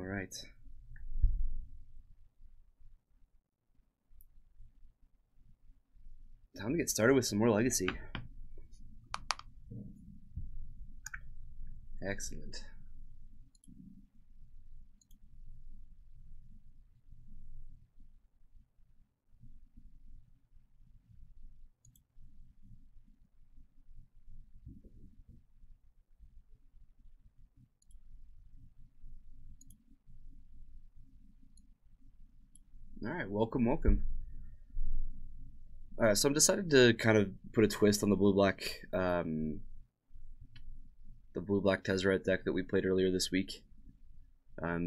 right. Time to get started with some more Legacy. Excellent. All right, welcome. So I'm decided to kind of put a twist on the blue-black Tezzeret deck that we played earlier this week.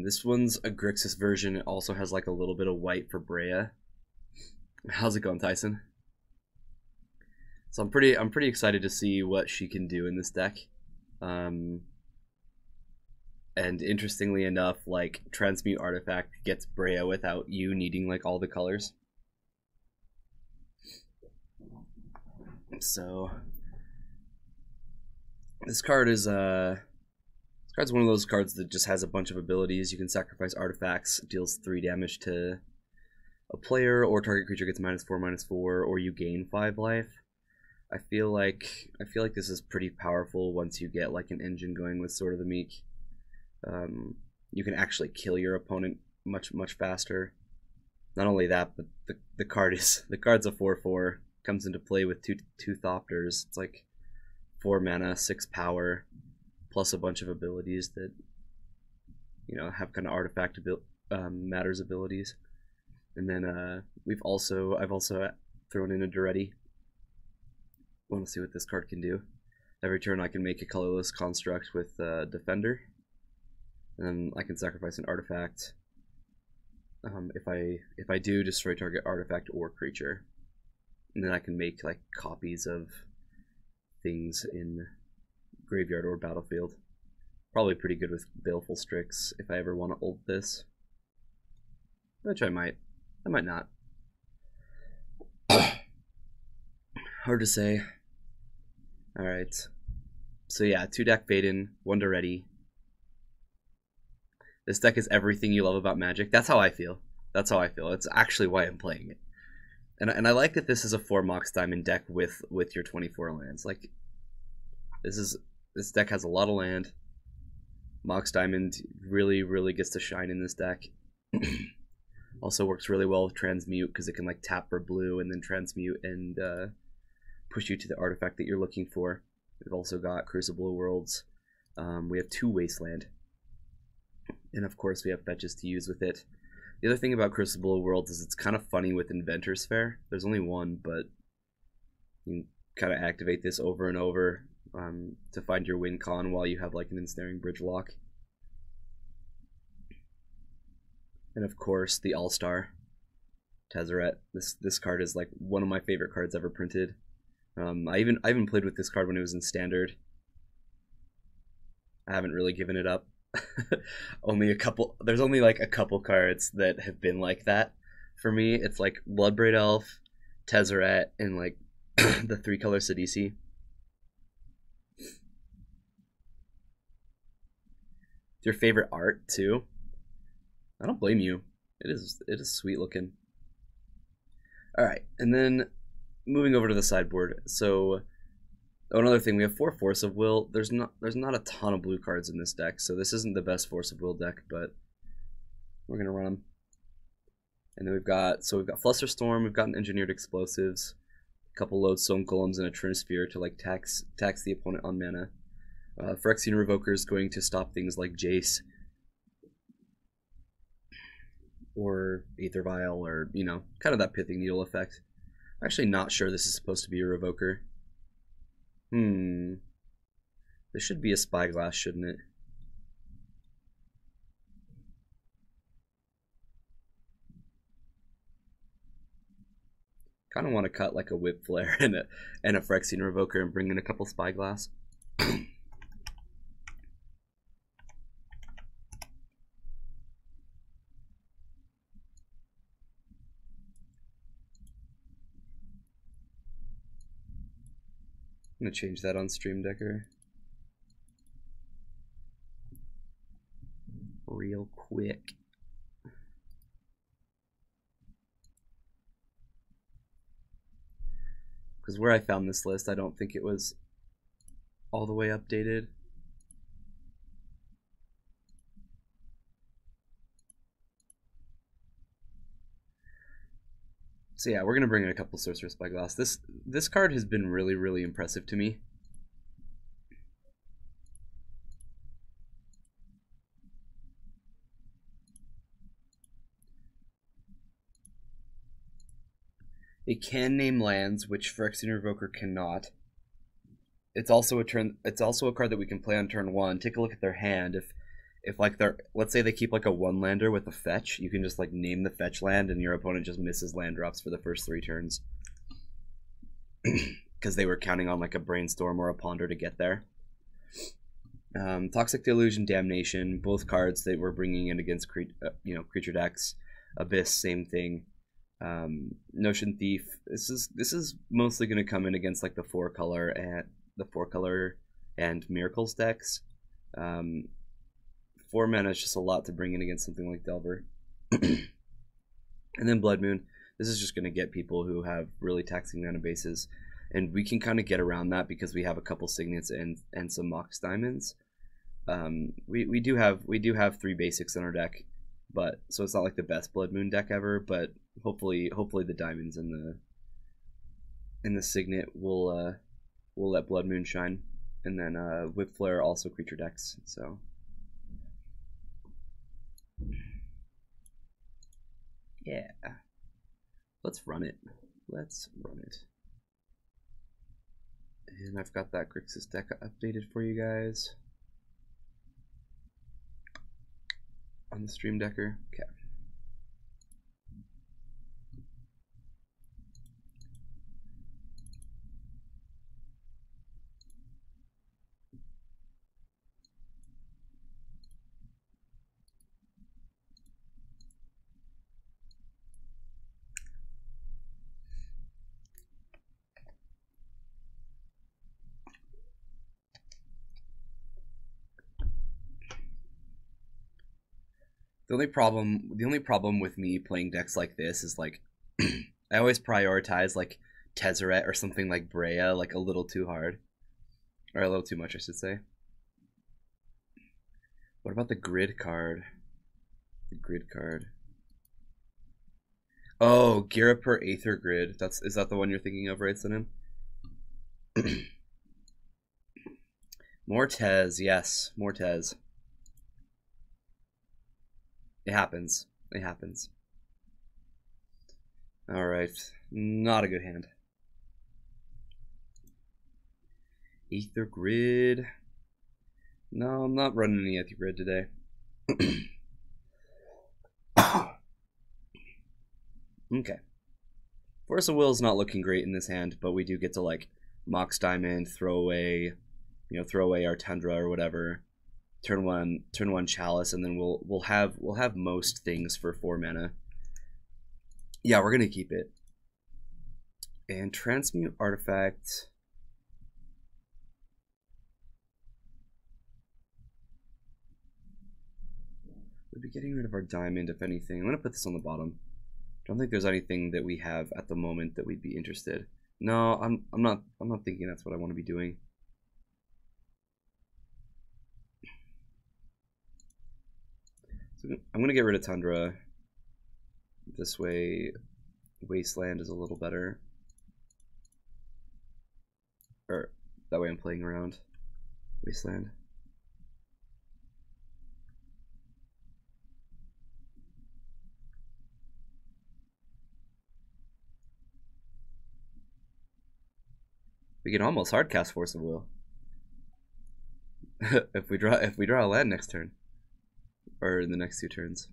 This one's a Grixis version. It also has like a little bit of white for Brea. How's it going, Tyson? So I'm pretty excited to see what she can do in this deck. And interestingly enough, like Transmute Artifact gets Brea without you needing like all the colors. So this card is one of those cards that just has a bunch of abilities. You can sacrifice artifacts, deals 3 damage to a player, or target creature gets -4/-4, or you gain 5 life. I feel like this is pretty powerful once you get like an engine going with Sword of the Meek. You can actually kill your opponent much faster. Not only that, but the card's a 4/4. Comes into play with two Thopters. It's like 4 mana, 6 power, plus a bunch of abilities that have kind of artifact matters abilities. And then I've also thrown in a Tezzeret. Want to see what this card can do. Every turn I can make a colorless construct with Defender. And then I can sacrifice an artifact. If I do, destroy target artifact or creature. And then I can make like copies of things in graveyard or battlefield. Probably pretty good with Baleful Strix if I ever want to ult this. Which I might. I might not. Hard to say. Alright. So yeah, 2 deck Vaden, 1 Tezzeret. This deck is everything you love about Magic. That's how I feel. It's actually why I'm playing it. And I like that this is a 4 Mox Diamond deck with your 24 lands. Like, this deck has a lot of land. Mox Diamond really gets to shine in this deck. Also works really well with Transmute because it can like tap for blue and then transmute and push you to the artifact that you're looking for. We've also got Crucible of Worlds. We have 2 Wasteland. And of course we have fetches to use with it. The other thing about Crucible of Worlds is it's kind of funny with Inventor's Fair. There's only 1, but you can kind of activate this over and over to find your win con while you have like an Ensnaring Bridge lock. And of course the All-Star Tezzeret. This card is like one of my favorite cards ever printed. I even played with this card when it was in Standard. I haven't really given it up. There's only like a couple cards that have been like that for me. It's like Bloodbraid Elf, Tezzeret, and like the 3-color Sidisi. Your favorite art too? I don't blame you. It is sweet looking. All right, and then moving over to the sideboard. So another thing, we have 4 Force of Will. There's not a ton of blue cards in this deck, so this isn't the best Force of Will deck, but we're gonna run them. And then we've got Flusterstorm. We've got an Engineered Explosives, a couple Lodestone Golems, and a Trinisphere to like tax the opponent on mana. Phyrexian Revoker is going to stop things like Jace or Aether Vial, or kind of that Pithing Needle effect. I'm actually not sure this is supposed to be a Revoker. This should be a Spyglass, shouldn't it? Kind of want to cut like a Whip Flare and a Phyrexian Revoker and bring in a couple Spyglass. I'm gonna change that on Stream Decker. real quick. Because where I found this list, I don't think it was all the way updated. So yeah, we're gonna bring in a couple Sorcerer Spyglass. This card has been really, really impressive to me. It can name lands, which Phyrexian Revoker cannot. It's also a card that we can play on turn 1. Take a look at their hand. If like let's say they keep like a 1-lander with a fetch, you can just like name the fetch land and your opponent just misses land drops for the first 3 turns. Because they were counting on like a Brainstorm or a Ponder to get there. Toxic Delusion, Damnation, both cards that we're bringing in against creature decks. Abyss, same thing. Notion Thief. This is mostly going to come in against like the 4-color and Miracles decks. 4 mana is just a lot to bring in against something like Delver. And then Blood Moon. This is just going to get people who have really taxing mana bases, and we can kind of get around that because we have a couple Signets and some Mox Diamonds. We do have 3 basics in our deck, but so it's not like the best Blood Moon deck ever. But hopefully the Diamonds and the Signet will let Blood Moon shine, and then Whip Flare also creature decks. So. Yeah, let's run it. And I've got that Grixis deck updated for you guys on the Stream Decker. Okay. The only problem with me playing decks like this is like I always prioritize like Tezzeret or something like Brea like a little too hard, or a little too much, I should say. What about the grid card? Oh, Ghirapur Aether Grid. Is that the one you're thinking of, right, Sanim? More Tez, yes, more Tez. It happens. Alright. Not a good hand. Aether Grid. No, I'm not running any Aether Grid today. Okay. Force of Will's not looking great in this hand, but we do get to like Mox Diamond, throw away our Tundra or whatever. Turn one Chalice, and then we'll have most things for 4 mana. Yeah, we're gonna keep it. And Transmute Artifact. We'll be getting rid of our diamond, if anything. I'm gonna put this on the bottom. Don't think there's anything that we have at the moment that we'd be interested. No, I'm not thinking that's what I want to be doing. So I'm gonna get rid of Tundra. This way, Wasteland is a little better. Or that way I'm playing around Wasteland. We can almost hardcast Force of Will. if we draw a land next turn. Or in the next 2 turns.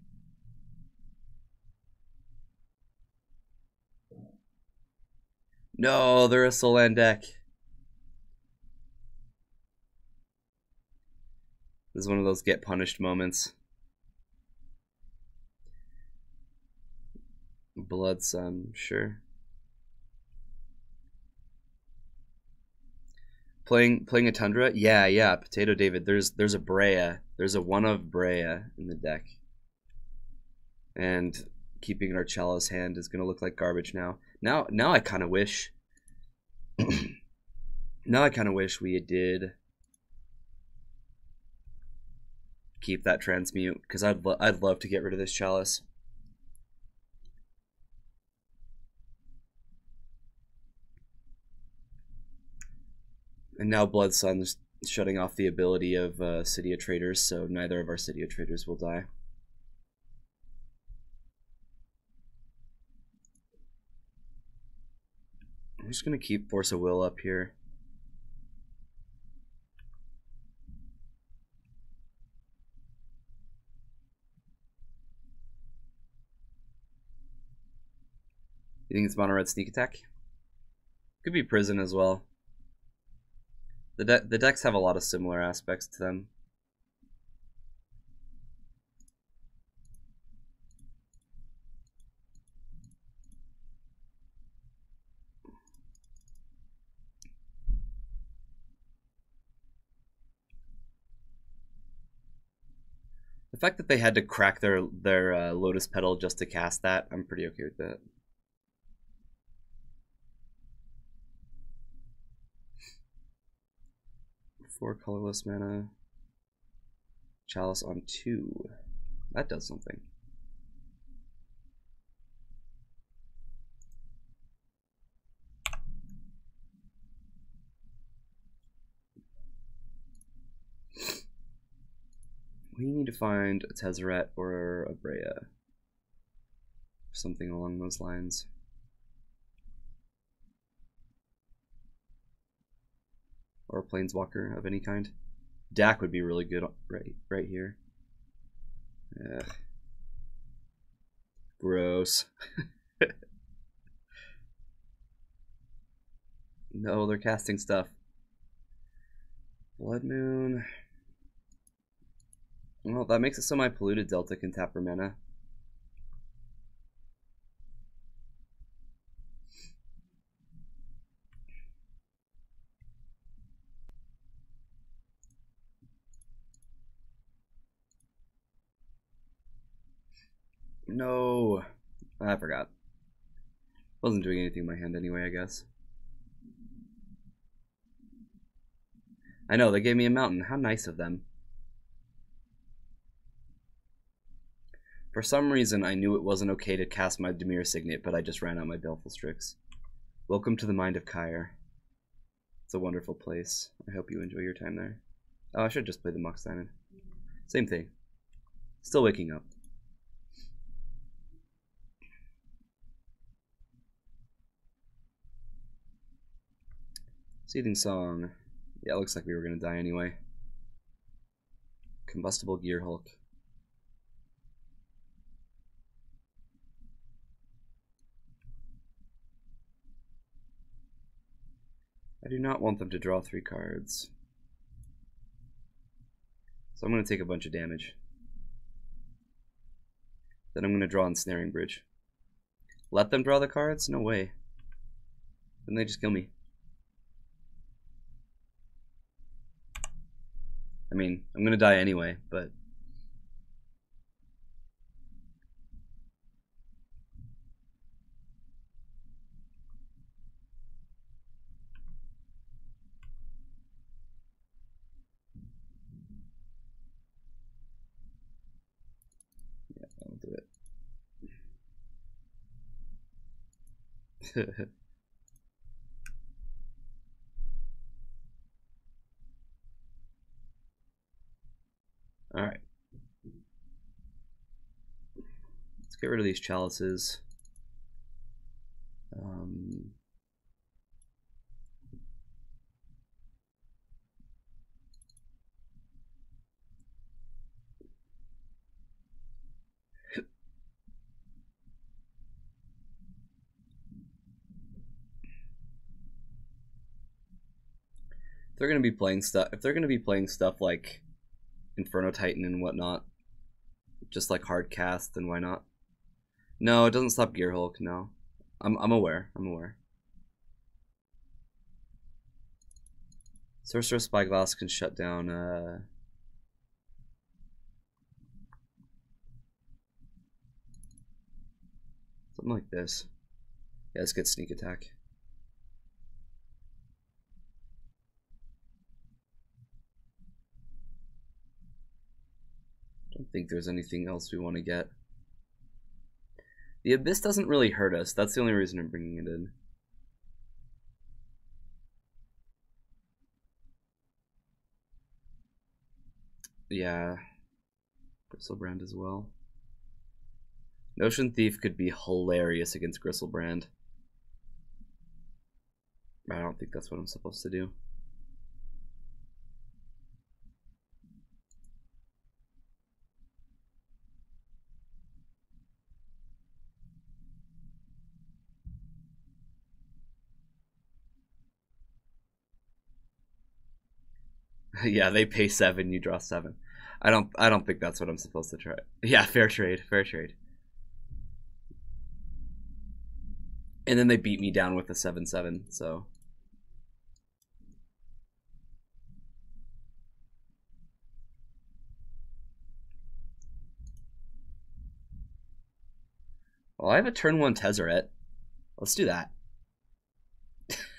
No, they're a Solan deck. This is one of those get punished moments. Blood Sun, sure. Playing a Tundra? Yeah, Potato David. There's a Brea. There's a one of Brea in the deck. And keeping our Chalice hand is gonna look like garbage now. Now I kinda wish now I kinda wish we did keep that transmute, because I'd love to get rid of this Chalice. And now Blood Sun's shutting off the ability of City of Traders, so neither of our City of Traders will die. I'm just gonna keep Force of Will up here. You think it's mono red sneak attack? Could be prison as well. The decks have a lot of similar aspects to them. The fact that they had to crack their Lotus Petal just to cast that, I'm pretty okay with that. Four colorless mana. Chalice on 2. That does something. We need to find a Tezzeret or a Brea. Something along those lines. Or a Planeswalker of any kind. Dak would be really good right here. Ugh. Gross. No, they're casting stuff. Blood Moon. Well, that makes it so my Polluted Delta can tap for mana. No, I forgot. Wasn't doing anything in my hand anyway, I guess. I know, they gave me a mountain. How nice of them. For some reason, I knew it wasn't okay to cast my Dimir Signet, but I just ran out my Baleful Strix. Welcome to the mind of Kyre. It's a wonderful place. I hope you enjoy your time there. Oh, I should just play the Mox Diamond. Same thing. Still waking up. Seething Song. Yeah, it looks like we were going to die anyway. Combustible Gear Hulk. I do not want them to draw 3 cards. So I'm going to take a bunch of damage. Then I'm going to draw Ensnaring Bridge. Let them draw the cards? No way. Then they just kill me. I mean, I'm going to die anyway, but... yeah, I'll do it. Alright. Let's get rid of these chalices. If they're gonna be playing stuff like Inferno Titan and whatnot, just like hard cast, then why not? No, it doesn't stop Gear Hulk. No, I'm aware. I'm aware. Sorcerer Spyglass can shut down something like this. Yeah, let's get sneak attack. Don't think there's anything else we want to get. The Abyss doesn't really hurt us. That's the only reason I'm bringing it in. Yeah. Gristlebrand as well. Notion Thief could be hilarious against Gristlebrand. I don't think that's what I'm supposed to do. Yeah, they pay 7, you draw 7. I don't think that's what I'm supposed to try. Yeah, fair trade, fair trade. And then they beat me down with a 7/7, so well, I have a turn 1 Tezzeret. Let's do that.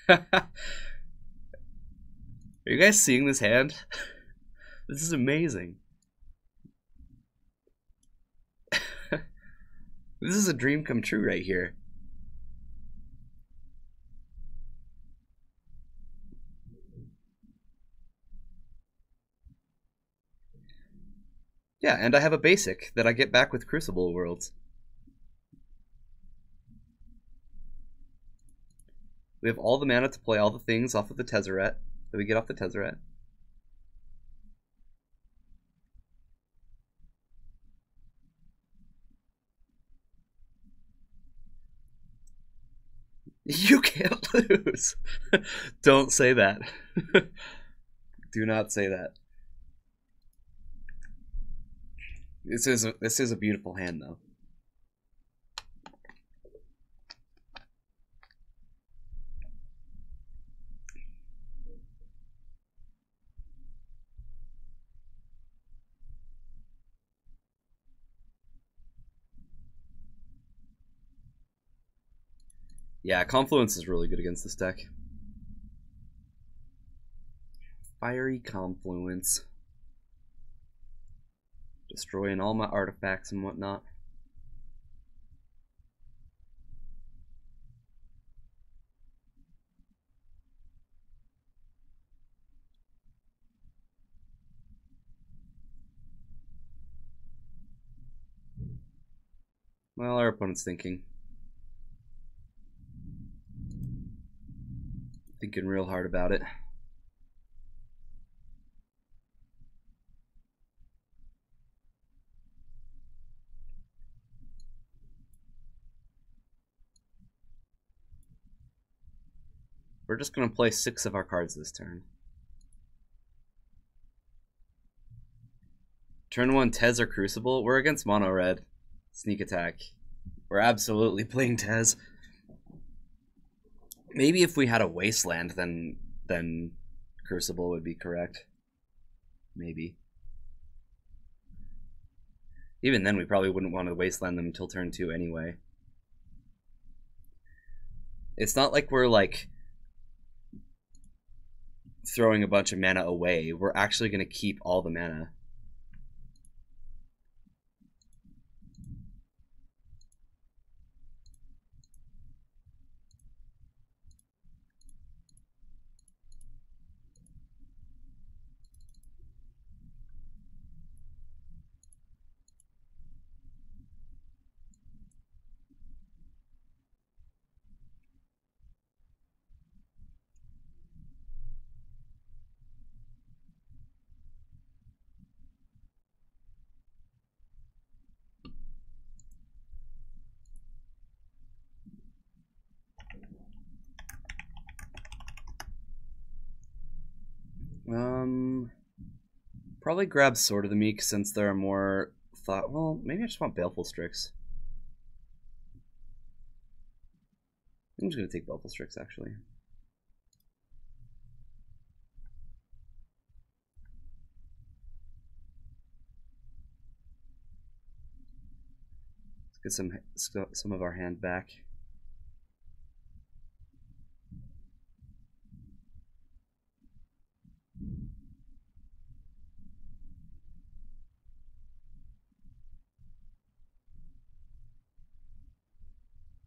Are you guys seeing this hand? This is amazing. This is a dream come true right here. Yeah, and I have a basic that I get back with Crucible Worlds. We have all the mana to play all the things off of the Tezzeret that we get off the Tezzeret. You can't lose. Don't say that. Do not say that. This is a beautiful hand, though. Yeah, Confluence is really good against this deck. Fiery Confluence. Destroying all my artifacts and whatnot. Well, our opponent's thinking real hard about it. We're just going to play 6 of our cards this turn. Turn 1 Tez or Crucible. We're against mono red. Sneak attack. We're absolutely playing Tez. Maybe if we had a Wasteland, then Crucible would be correct. Maybe. Even then, we probably wouldn't want to Wasteland them until turn 2 anyway. It's not like we're, like, throwing a bunch of mana away. We're actually going to keep all the mana. Probably grab Sword of the Meek since there are more thought. Well, maybe I just want Baleful Strix. I'm just gonna take Baleful Strix actually. Get some of our hand back.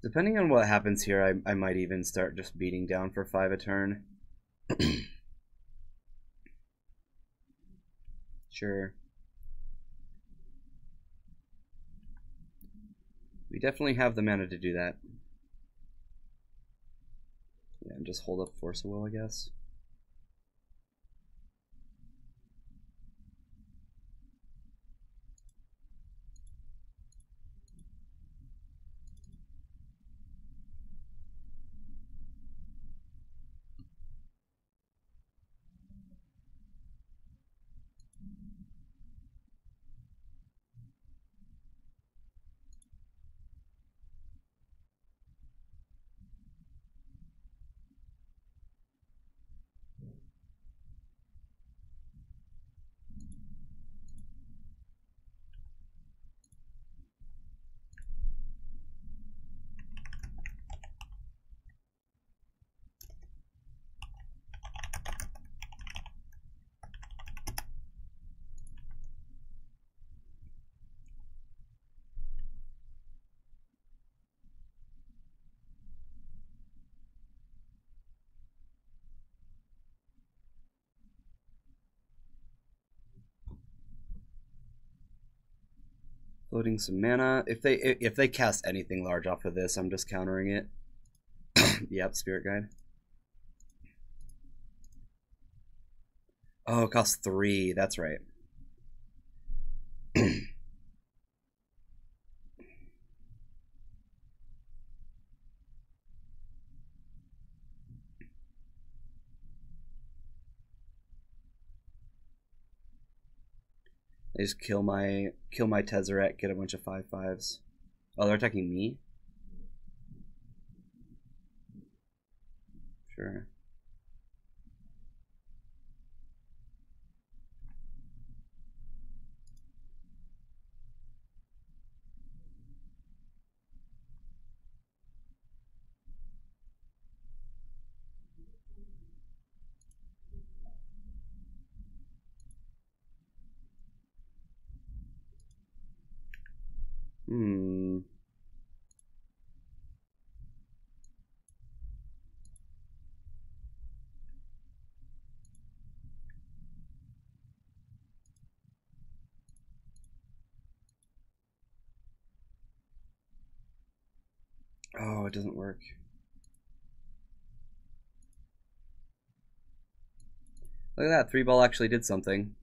Depending on what happens here, I might even start just beating down for 5 a turn. Sure. We definitely have the mana to do that. Yeah, and just hold up Force of Will, I guess. Floating some mana. If they cast anything large off of this, I'm just countering it. Yep, Spirit Guide. Oh, it costs 3. That's right. I just kill my Tezzeret, get a bunch of 5/5s. Oh, they're attacking me? Sure. Oh, it doesn't work. Look at that, 3-ball actually did something.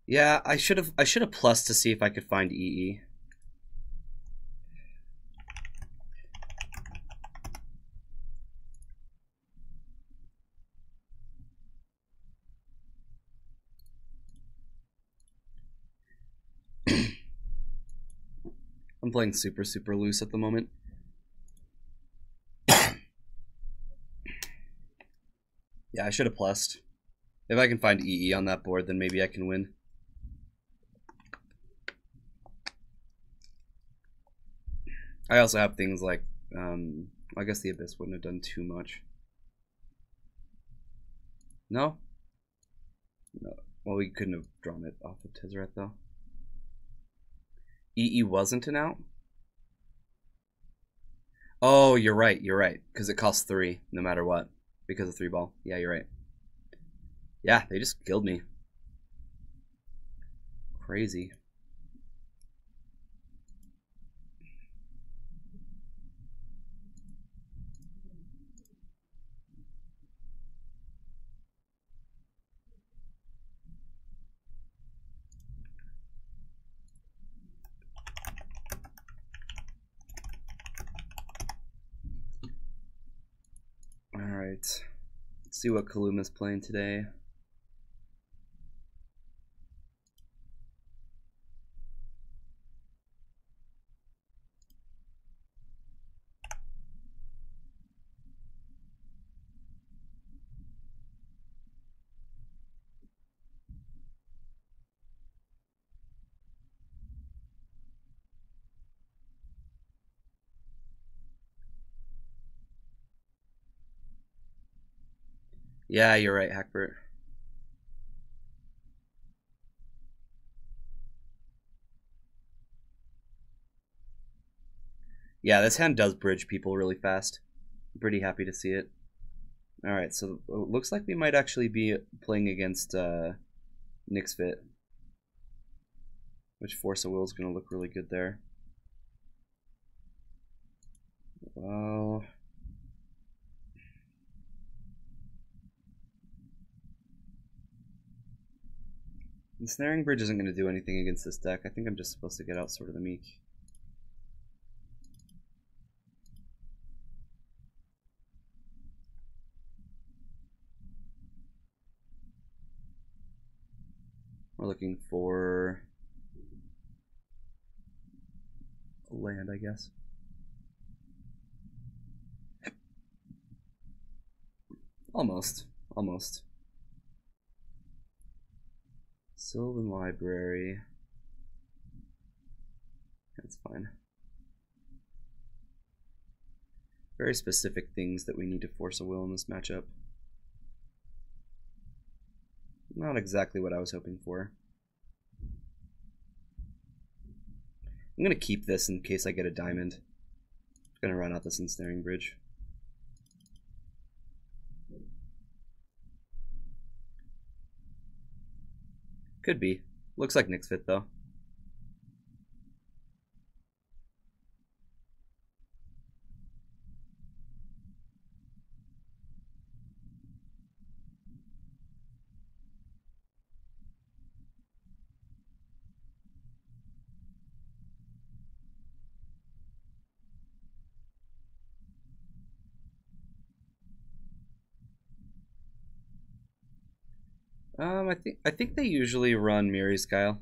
Yeah, I should have plus to see if I could find EE. I'm playing super loose at the moment. Yeah, I should have plussed. If I can find EE on that board, then maybe I can win. I also have things like, I guess the Abyss wouldn't have done too much. No? No. Well, we couldn't have drawn it off of Tezzeret, though. EE wasn't an out? Oh, you're right, because it costs 3 no matter what, because of 3-ball. Yeah, you're right. Yeah, they just killed me. Crazy. Alright, let's see what Kaluma's playing today. Yeah, you're right, Hackbert. Yeah, this hand does bridge people really fast. I'm pretty happy to see it. Alright, so it looks like we might actually be playing against Nyx Fit. Which Force of Will is going to look really good there. Well... The Snaring Bridge isn't going to do anything against this deck. I think I'm just supposed to get out Sword of the Meek. We're looking for a land, I guess. Almost. Almost. Sylvan Library. That's fine. Very specific things that we need to force a will in this matchup. Not exactly what I was hoping for. I'm going to keep this in case I get a diamond. I'm going to run out this Ensnaring Bridge. Could be. Looks like Nyx Fit though. I think they usually run Miri's Guile.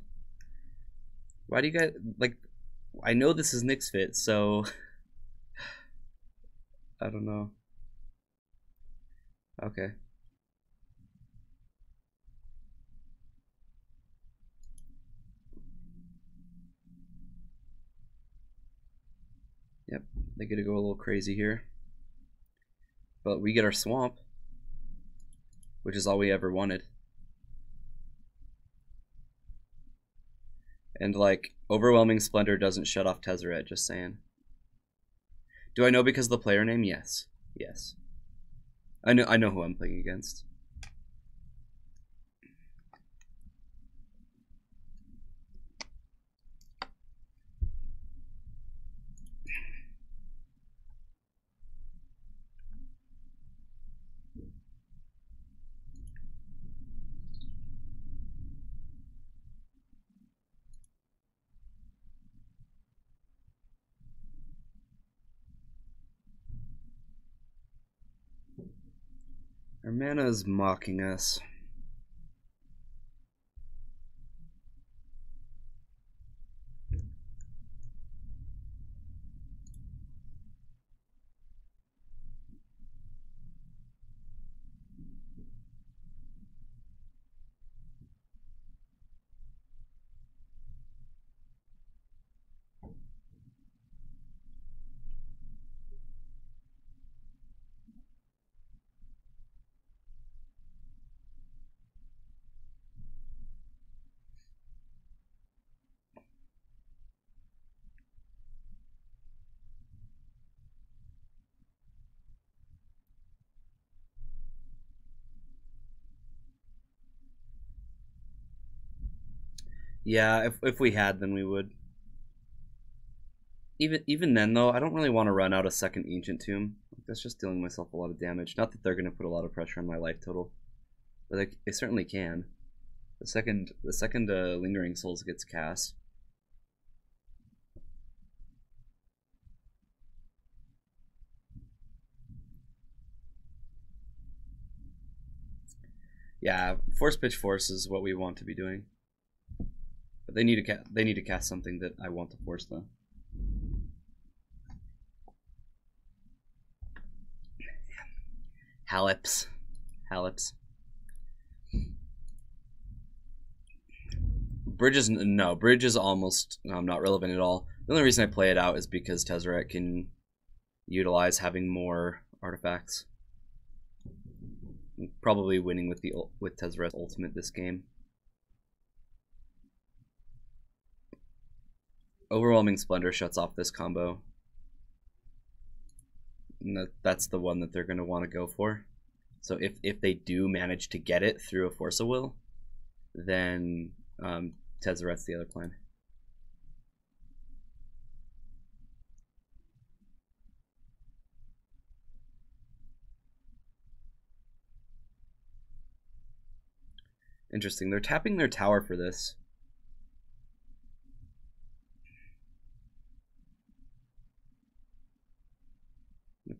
Why do you guys like? I know this is Nyx Fit, so I don't know. Okay. Yep, they get to go a little crazy here, but we get our swamp, which is all we ever wanted. And like, Overwhelming Splendor doesn't shut off Tezzeret, just saying. Do I know because of the player name? Yes. Yes. I know who I'm playing against. Our mana is mocking us. Yeah, if we had, then we would. Even then, though, I don't really want to run out a second Ancient Tomb. That's just dealing myself a lot of damage. Not that they're going to put a lot of pressure on my life total, but they certainly can. The second Lingering Souls gets cast. Yeah, Force Pitch Force is what we want to be doing. But they need to cast something that I want to force though. Halips. Bridge is almost not relevant at all. The only reason I play it out is because Tezzeret can utilize having more artifacts. probably winning with Tezzeret's ultimate this game. Overwhelming Splendor shuts off this combo. And that's the one that they're going to want to go for. So if they do manage to get it through a Force of Will, then Tezzeret's the other plan. Interesting. They're tapping their tower for this.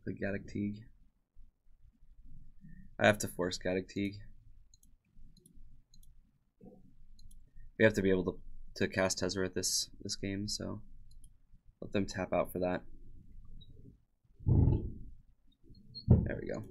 The Gaddock Teague. I have to force Gaddock Teague. We have to be able to cast Tezzeret this game, so let them tap out for that. There we go.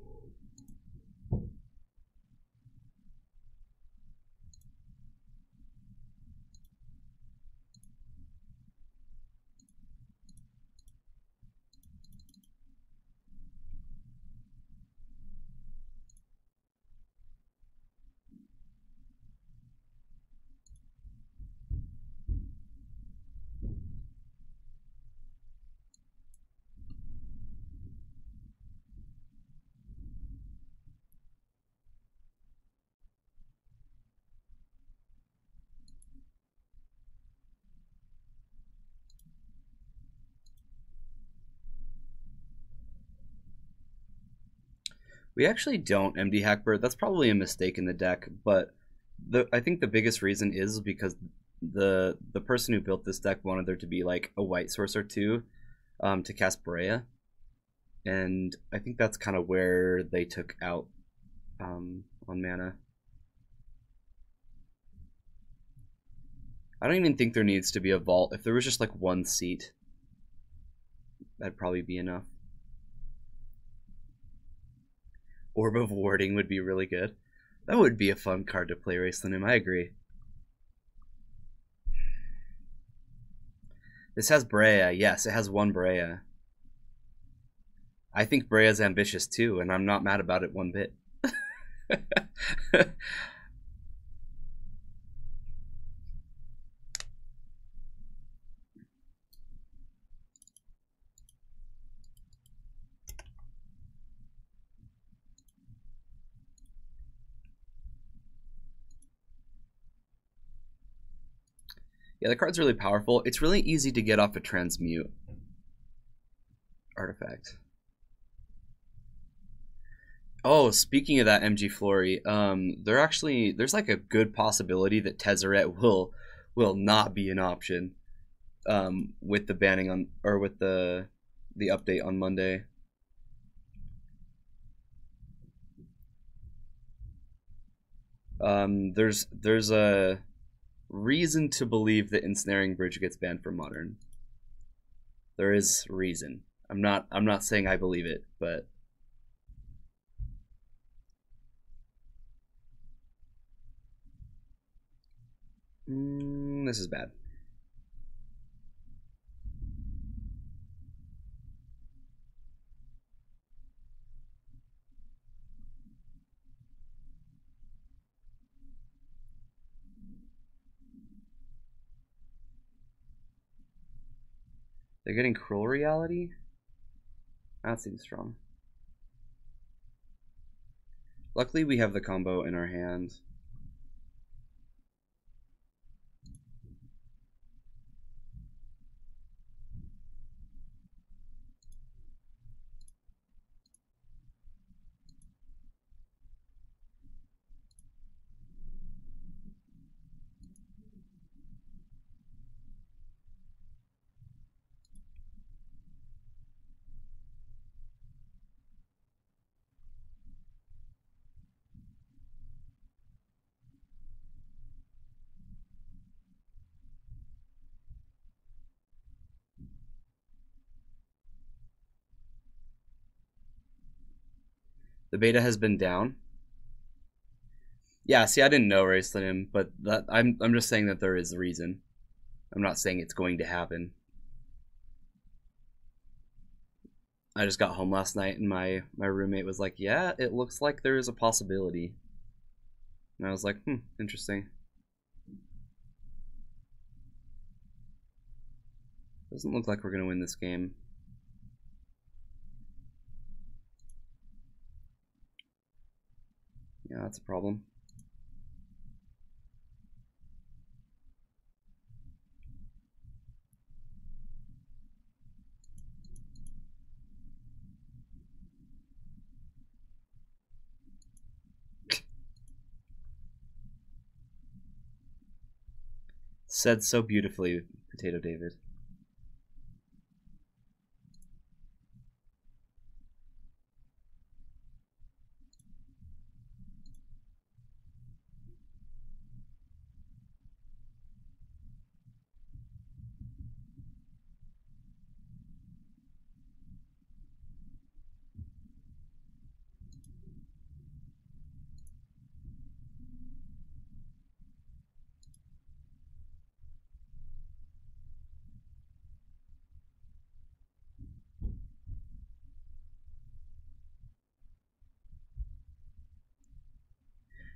We actually don't MD Hackbird. That's probably a mistake in the deck, but I think the biggest reason is because the person who built this deck wanted there to be like a white source or two to cast Brea, and I think that's kind of where they took out on mana. I don't even think there needs to be a vault. If there was just like one seat, that'd probably be enough. Orb of Warding would be really good. That would be a fun card to play, Raceland. I agree. This has Brea. Yes, it has one Brea. I think Brea's ambitious too, and I'm not mad about it one bit. Yeah, the card's really powerful. It's really easy to get off a transmute artifact. Oh, speaking of that MG Flurry, there's like a good possibility that Tezzeret will not be an option with the banning on, or with the update on Monday. There's a reason to believe that Ensnaring Bridge gets banned from Modern. There is reason. I'm not saying I believe it, but this is bad. They're getting Cruel Reality? That seems strong. Luckily, we have the combo in our hand. The beta has been down. Yeah, see, I didn't know Raceland, but I'm just saying that there is a reason. I'm not saying it's going to happen. I just got home last night and my roommate was like, "Yeah, it looks like there is a possibility." And I was like, interesting. Doesn't look like we're going to win this game. Yeah, that's a problem. Said so beautifully, Potato David.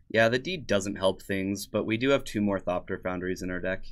Yeah, the deed doesn't help things, but we do have 2 more Thopter Foundries in our deck.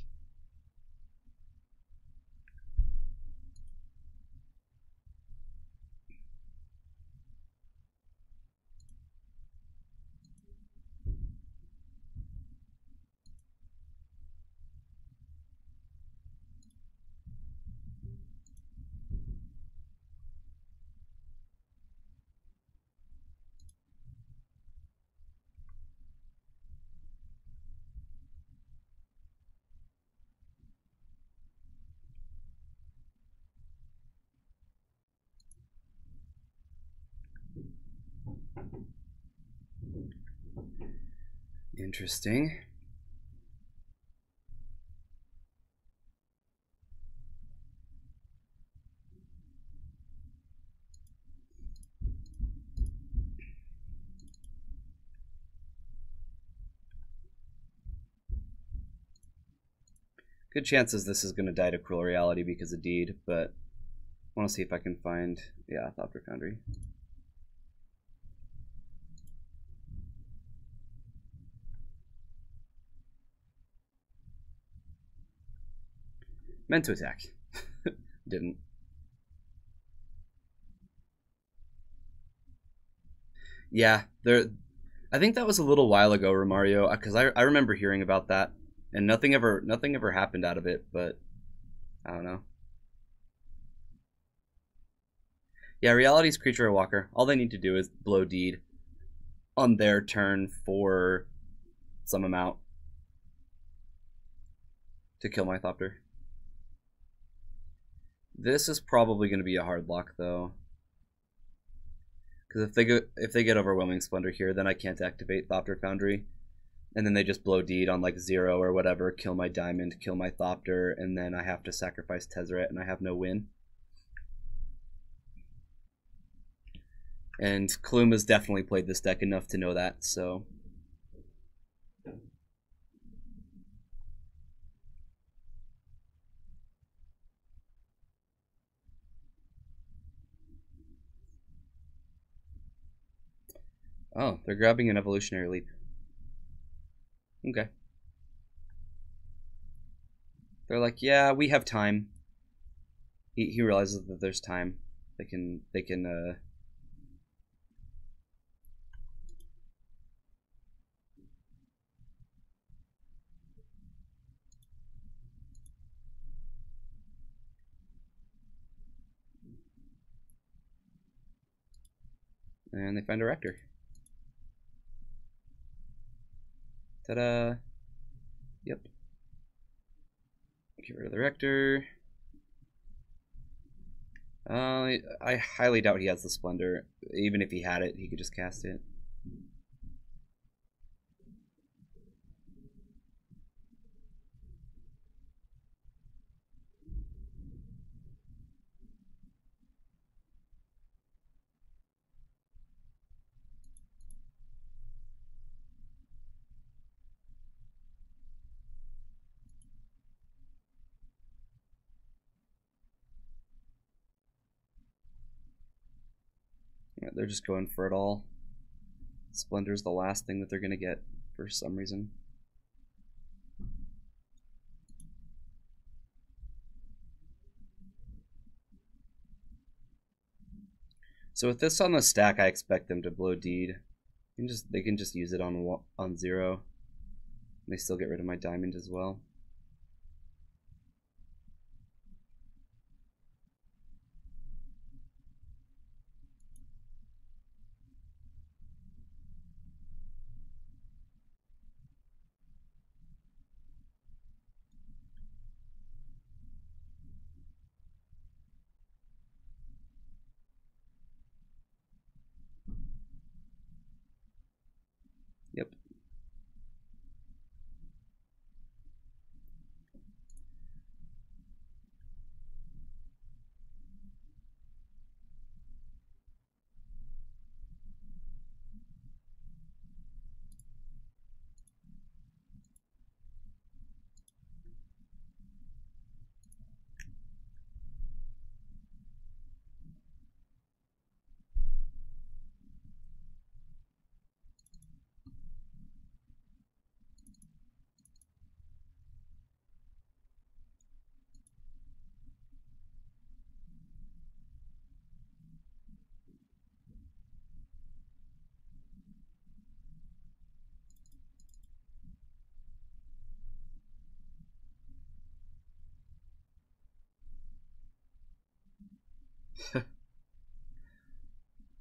Interesting. Good chances this is going to die to Cruel Reality because of Deed, but I want to see if I can find, yeah, Thopter Foundry. Meant to attack. Didn't. Yeah, there. I think that was a little while ago, Romario, because I remember hearing about that, and nothing ever happened out of it. But I don't know. Yeah, Reality's Creature or Walker. All they need to do is blow Deed on their turn for some amount to kill my Thopter. This is probably going to be a hard lock though, because if they get Overwhelming Splendor here, then I can't activate Thopter Foundry, and then they just blow Deed on like 0 or whatever, kill my Diamond, kill my Thopter, and then I have to sacrifice Tezzeret, and I have no win. And Klum has definitely played this deck enough to know that, so. Oh, they're grabbing an Evolutionary Leap. Okay. They're like, yeah, we have time. He realizes that there's time. They can and they find a Rector. Ta-da! Yep. Get rid of the Rector. I highly doubt he has the Splendor. Even if he had it, he could just cast it. they're just going for it all. Splendor's the last thing that they're gonna get for some reason. So with this on the stack, I expect them to blow Deed. They can just use it on 0. And they still get rid of my diamond as well. Yep.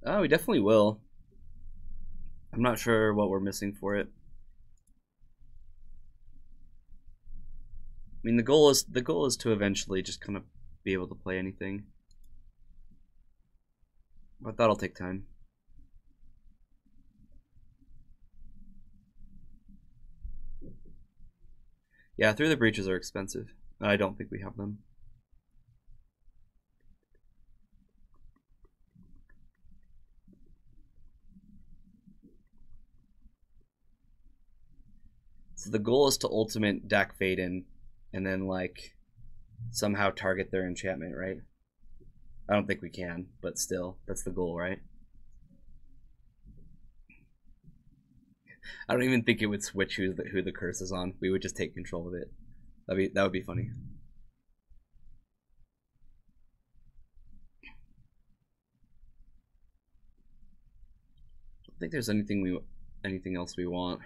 Oh, we definitely will. I'm not sure what we're missing for it. I mean, the goal is to eventually just kind of be able to play anything, but that'll take time. Yeah, Through the Breaches are expensive. I don't think we have them. So the goal is to ultimate Dak Faden and then like somehow target their enchantment, right? I don't think we can, but still, that's the goal, right? I don't even think it would switch who the curse is on. We would just take control of it. That would be funny. I don't think there's anything else we want.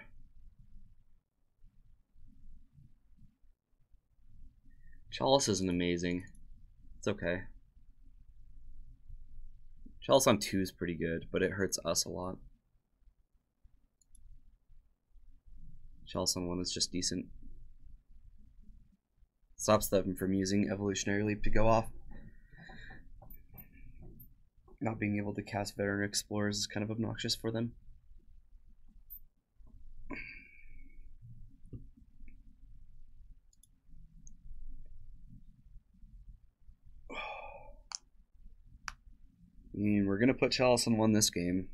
Chalice isn't amazing. It's okay. Chalice on 2 is pretty good, but it hurts us a lot. Chalice on 1 is just decent. Stops them from using Evolutionary Leap to go off. Not being able to cast Veteran Explorers is kind of obnoxious for them. And we're gonna put Chalice on 1 this game.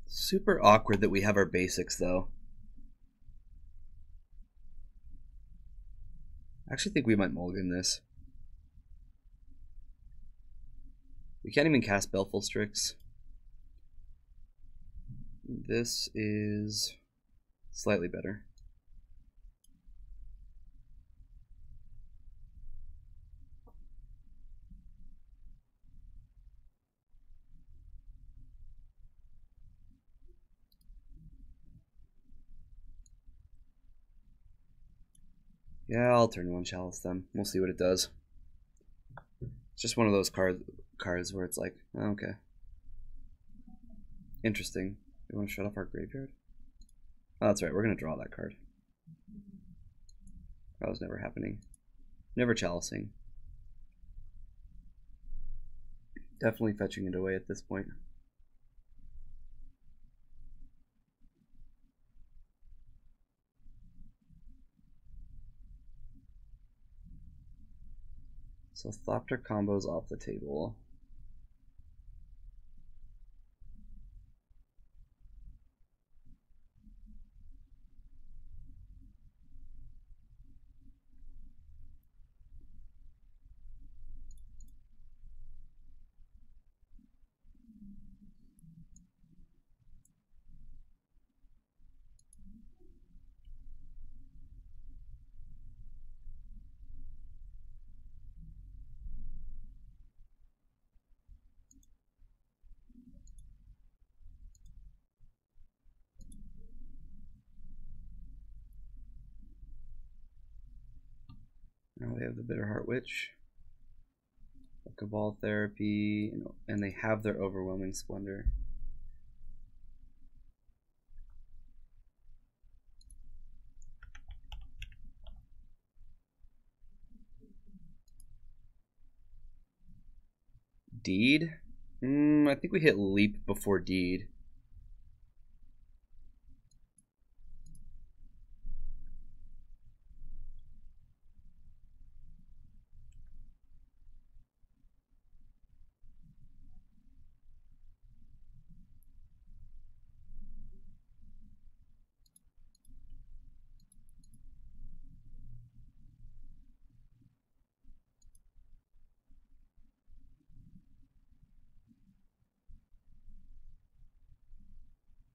Super awkward that we have our basics though. I actually think we might mulligan this. We can't even cast Baleful Strix. This is slightly better. Yeah, I'll turn 1 Chalice then. We'll see what it does. It's just one of those cards where it's like, oh, okay. Interesting. You want to shut off our graveyard? Oh, that's right. We're going to draw that card. That was never happening. Never chalicing. Definitely fetching it away at this point. So Thopter combos off the table. they have the Bitterheart Witch. A Cabal Therapy, and they have their Overwhelming Splendor. Deed? I think we hit Leap before Deed.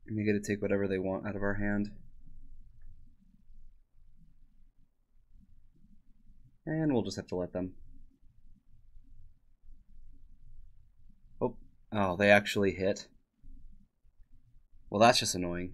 And they get to take whatever they want out of our hand. And we'll just have to let them. Oh, they actually hit. Well, that's just annoying.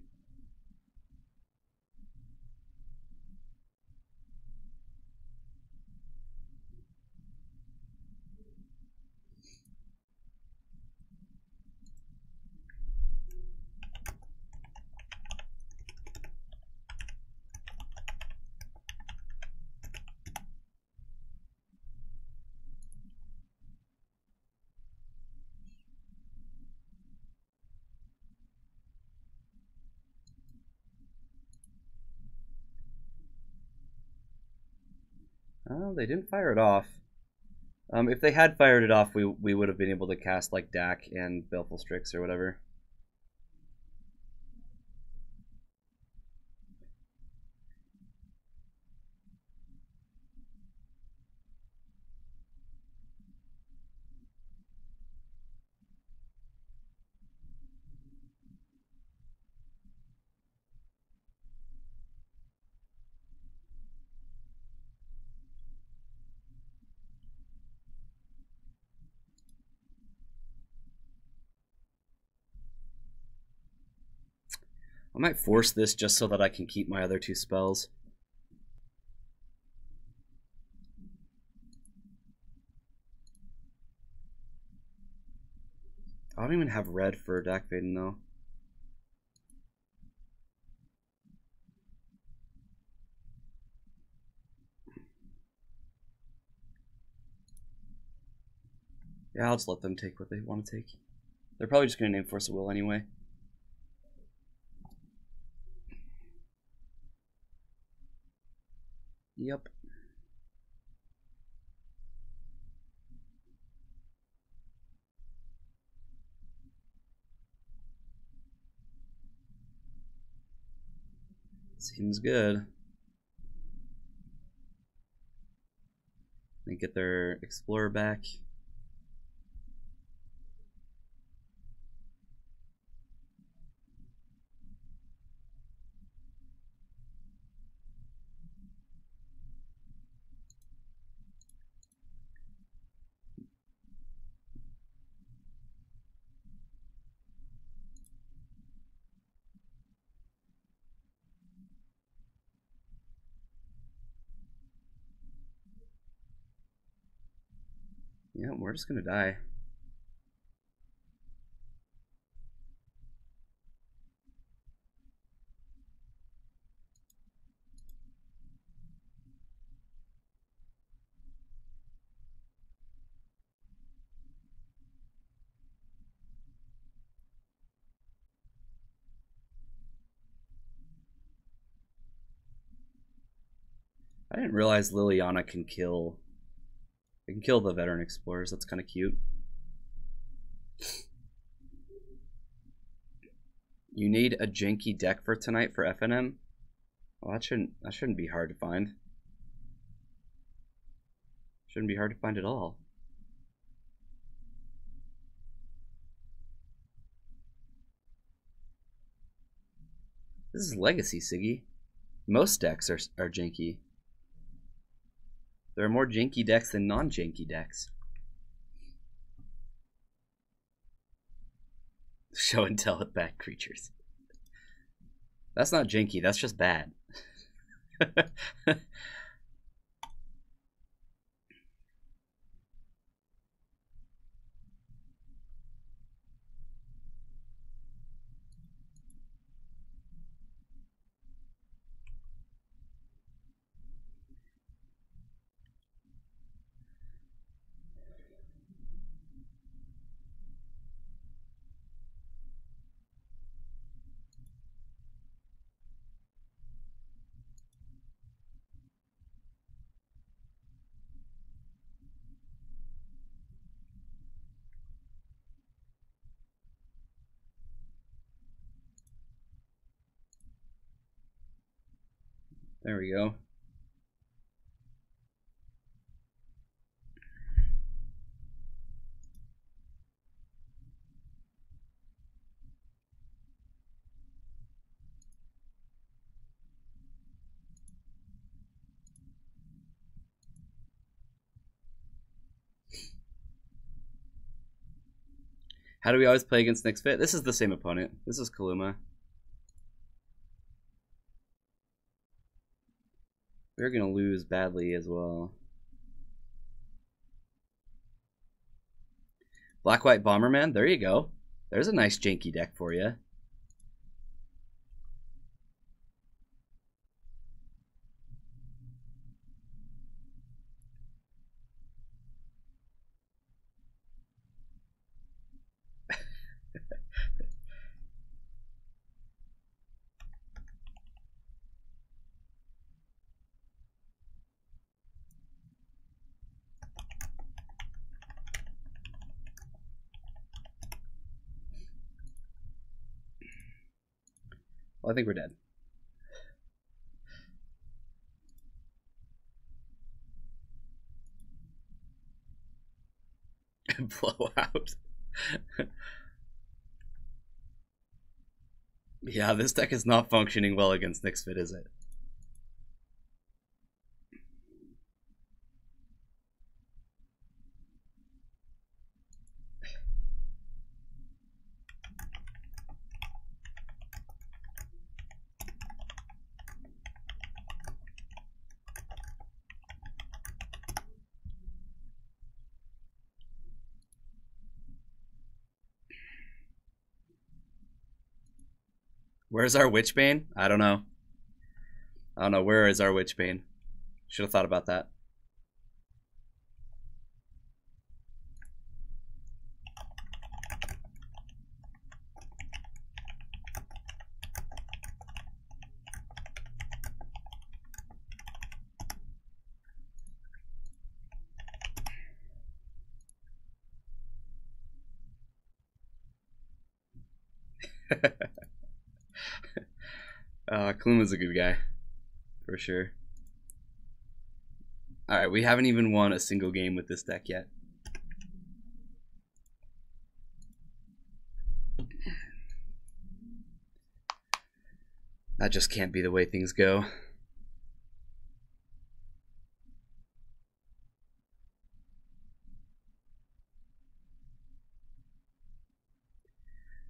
Oh, they didn't fire it off. If they had fired it off, we would have been able to cast like Dak and Baleful Strix or whatever. I might force this just so that I can keep my other two spells. I don't even have red for Dak Vaden though. Yeah, I'll just let them take what they want to take. They're probably just going to name Force of Will anyway. Yep. Seems good. They get their Explorer back. Yeah, we're just gonna die. I didn't realize Liliana can kill. It can kill the Veteran Explorers. That's kind of cute. You need a janky deck for tonight for FNM? Well, that shouldn't be hard to find. Shouldn't be hard to find at all. This is Legacy, Siggy. Most decks are janky. There are more janky decks than non-janky decks. Show and tell with bad creatures. That's not janky, that's just bad. There we go. How do we always play against Nyx Fit? This is the same opponent. This is Kaluma. We're going to lose badly as well. Black-White Bomberman. There you go. There's a nice janky deck for you. Well, I think we're dead. Blowout. Yeah, this deck is not functioning well against Nyx Fit, is it? Where's our Witchbane? I don't know. I don't know. Where is our Witchbane? Should have thought about that. Kaluma's a good guy, for sure. Alright, we haven't even won a single game with this deck yet. That just can't be the way things go.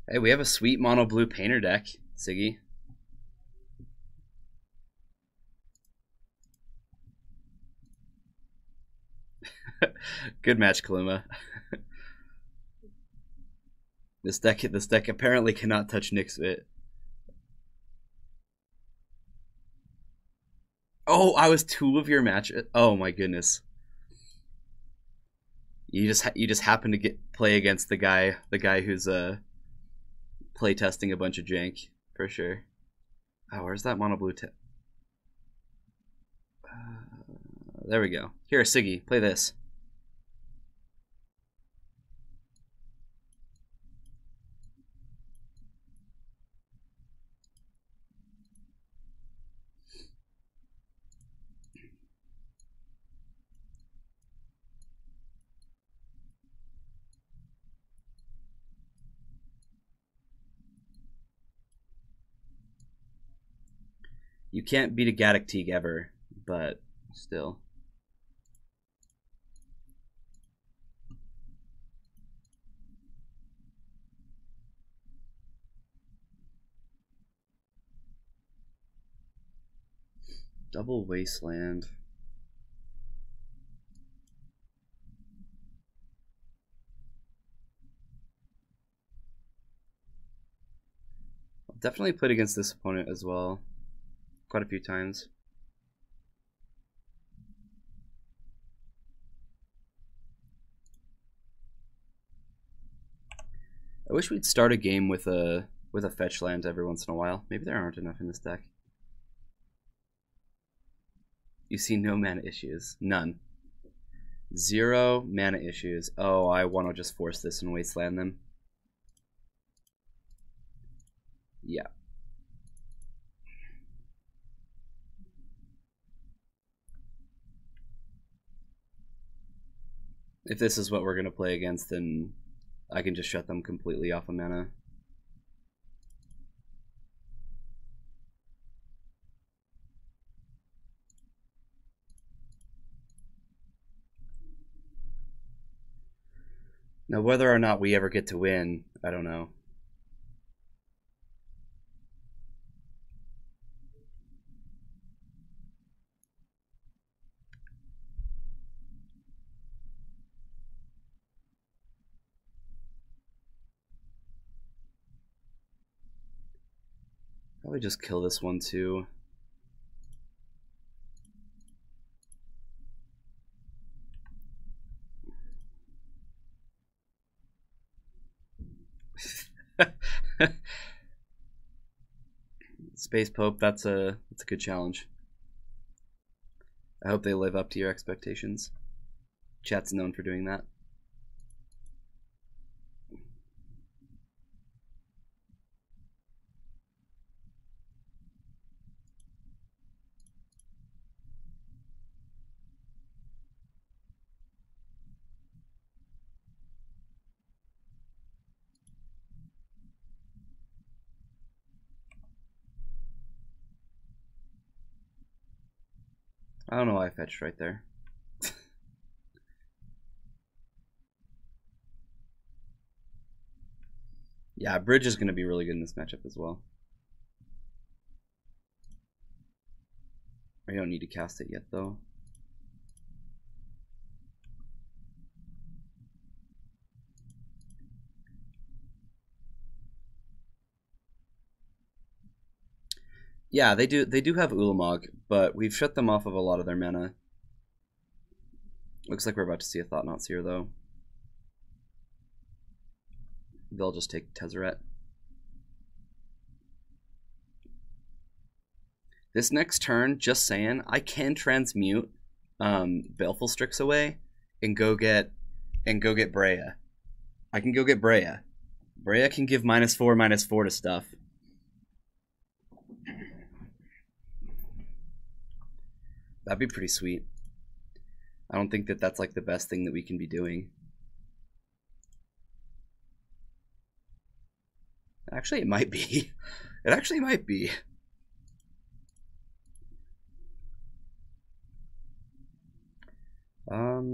Hey, we have a sweet mono blue painter deck, Siggy. Good match, Kaluma. This deck apparently cannot touch Nyx Fit. Oh, I was 2 of your match. Oh my goodness. You just happen to play against the guy who's play testing a bunch of jank for sure. Oh, where's that mono blue tip? There we go. Here, Siggy, play this. You can't beat a Gaddock Teague ever, but still. Double Wasteland. I've definitely played against this opponent as well. Quite a few times. I wish we'd start a game with a fetch land every once in a while. Maybe there aren't enough in this deck. You see no mana issues. None. 0 mana issues. Oh, I want to just force this and wasteland them. Yeah. If this is what we're going to play against, then I can just shut them completely off of mana. Now, whether or not we ever get to win, I don't know. Probably just kill this one too. Space Pope, that's a good challenge. I hope they live up to your expectations. Chat's known for doing that. I don't know why I fetched right there. Yeah, Bridge is going to be really good in this matchup as well. I don't need to cast it yet, though. Yeah, they do have Ulamog, but we've shut them off of a lot of their mana. Looks like we're about to see a Thought-Knot Seer, though. They'll just take Tezzeret. This next turn, just saying, I can transmute Baleful Strix away and go get Breya. I can go get Breya. Breya can give -4/-4 to stuff. That'd be pretty sweet. I don't think that that's like the best thing that we can be doing. Actually, it might be. It actually might be.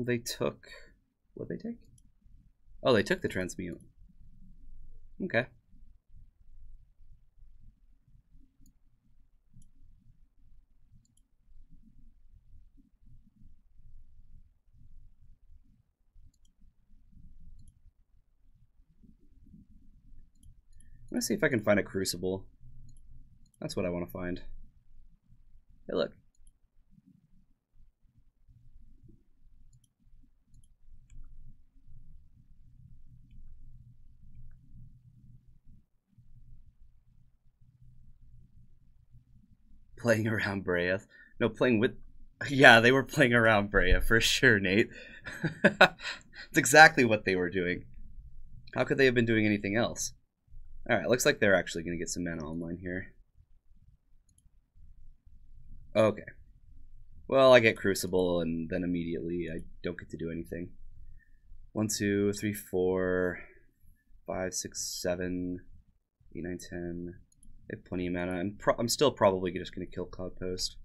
They took... What'd they take? Oh, they took the transmute. Okay. Let's see if I can find a Crucible. That's what I want to find. Hey, look. Playing around Breya. No, playing with... Yeah, they were playing around Breya, for sure, Nate. It's exactly what they were doing. How could they have been doing anything else? Alright, looks like they're actually going to get some mana online here. Okay. Well, I get Crucible, and then immediately I don't get to do anything. 1, 2, 3, 4, 5, 6, 7, 8, 9, 10. I have plenty of mana. I'm still probably just going to kill Cloud Post.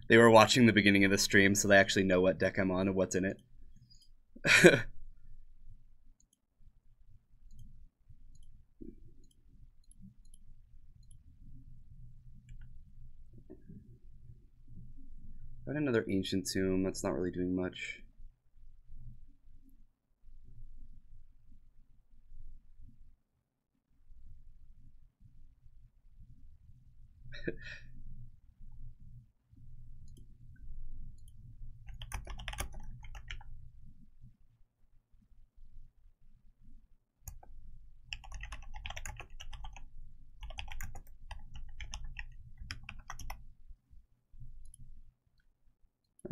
They were watching the beginning of the stream, so they actually know what deck I'm on and what's in it. Got another ancient tomb. That's not really doing much.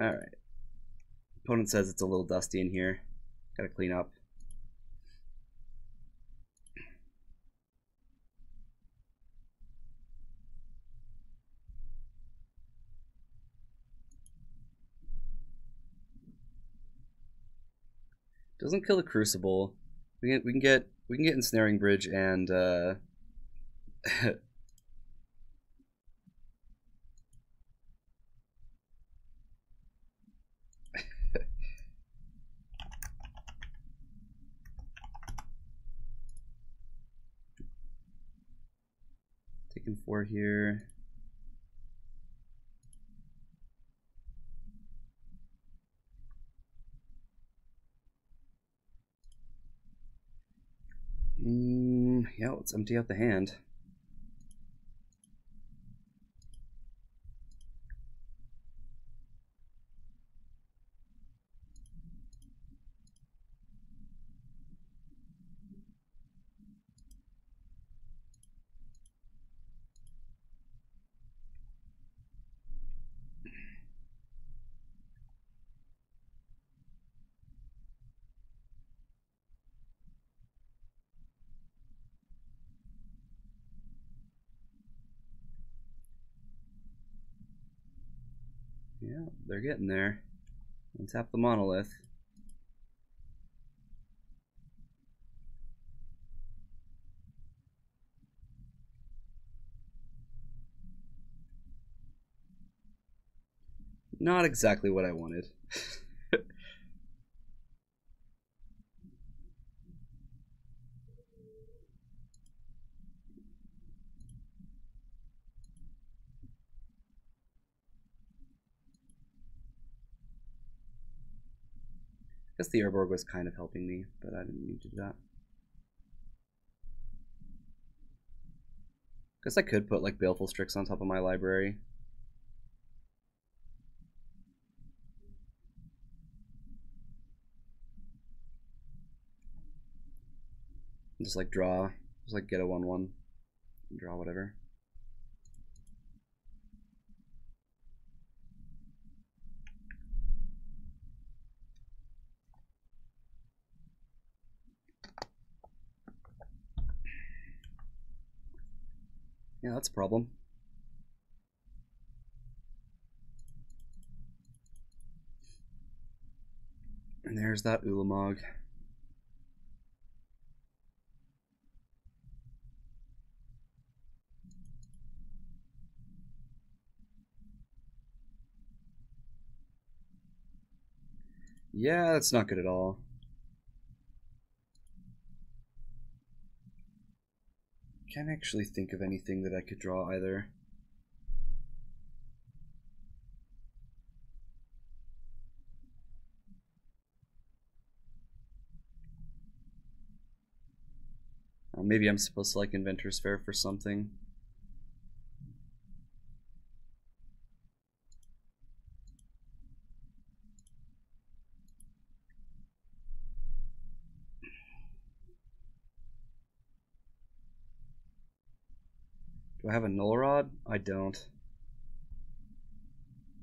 Alright. Opponent says it's a little dusty in here. Gotta clean up. Doesn't kill the Crucible. We can get Ensnaring Bridge and taking 4 here. Yeah, let's empty out the hand. Yeah, they're getting there. Untap the Monolith. Not exactly what I wanted. I guess the Airborg was kind of helping me, but I didn't need to do that. Guess I could put like Baleful Strix on top of my library. And just like draw, just like get a 1/1, draw whatever. Yeah, that's a problem. And there's that Ulamog. Yeah, that's not good at all. Can't actually think of anything that I could draw either. Maybe I'm supposed to like Inventor's Fair for something. Do I have a Null Rod? I don't.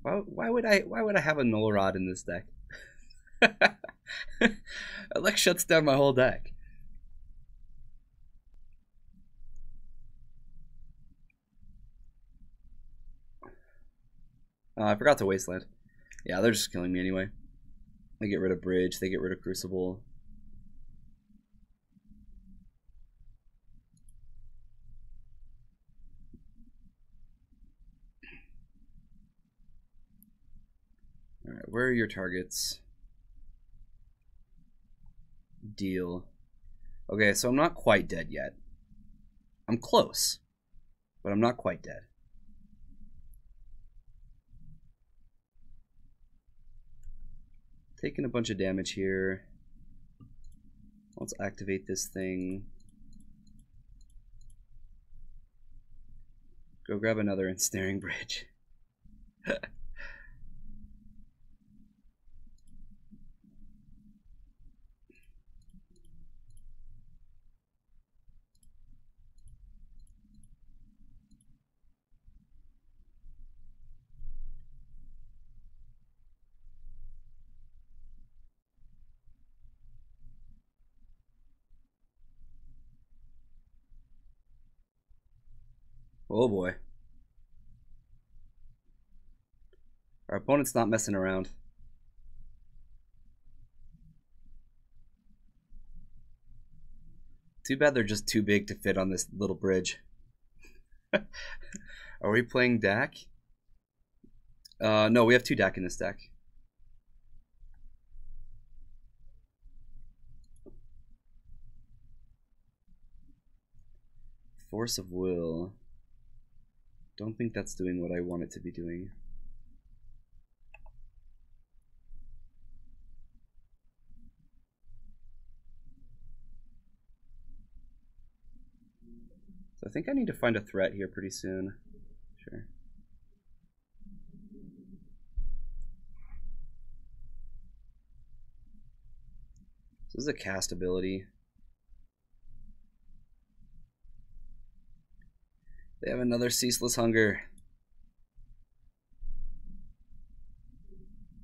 Why would I have a Null Rod in this deck? It like shuts down my whole deck. I forgot to Wasteland. Yeah, they're just killing me anyway. They get rid of Bridge, they get rid of Crucible. Alright, where are your targets? Deal. Okay, so I'm not quite dead yet. I'm close, but I'm not quite dead. Taking a bunch of damage here. Let's activate this thing. Go grab another ensnaring bridge. Oh boy. Our opponent's not messing around. Too bad they're just too big to fit on this little bridge. Are we playing Dak? No, we have 2 Dak in this deck. Force of Will. Don't think that's doing what I want it to be doing. So I think I need to find a threat here pretty soon. Sure. So this is a cast ability. They have another Ceaseless Hunger.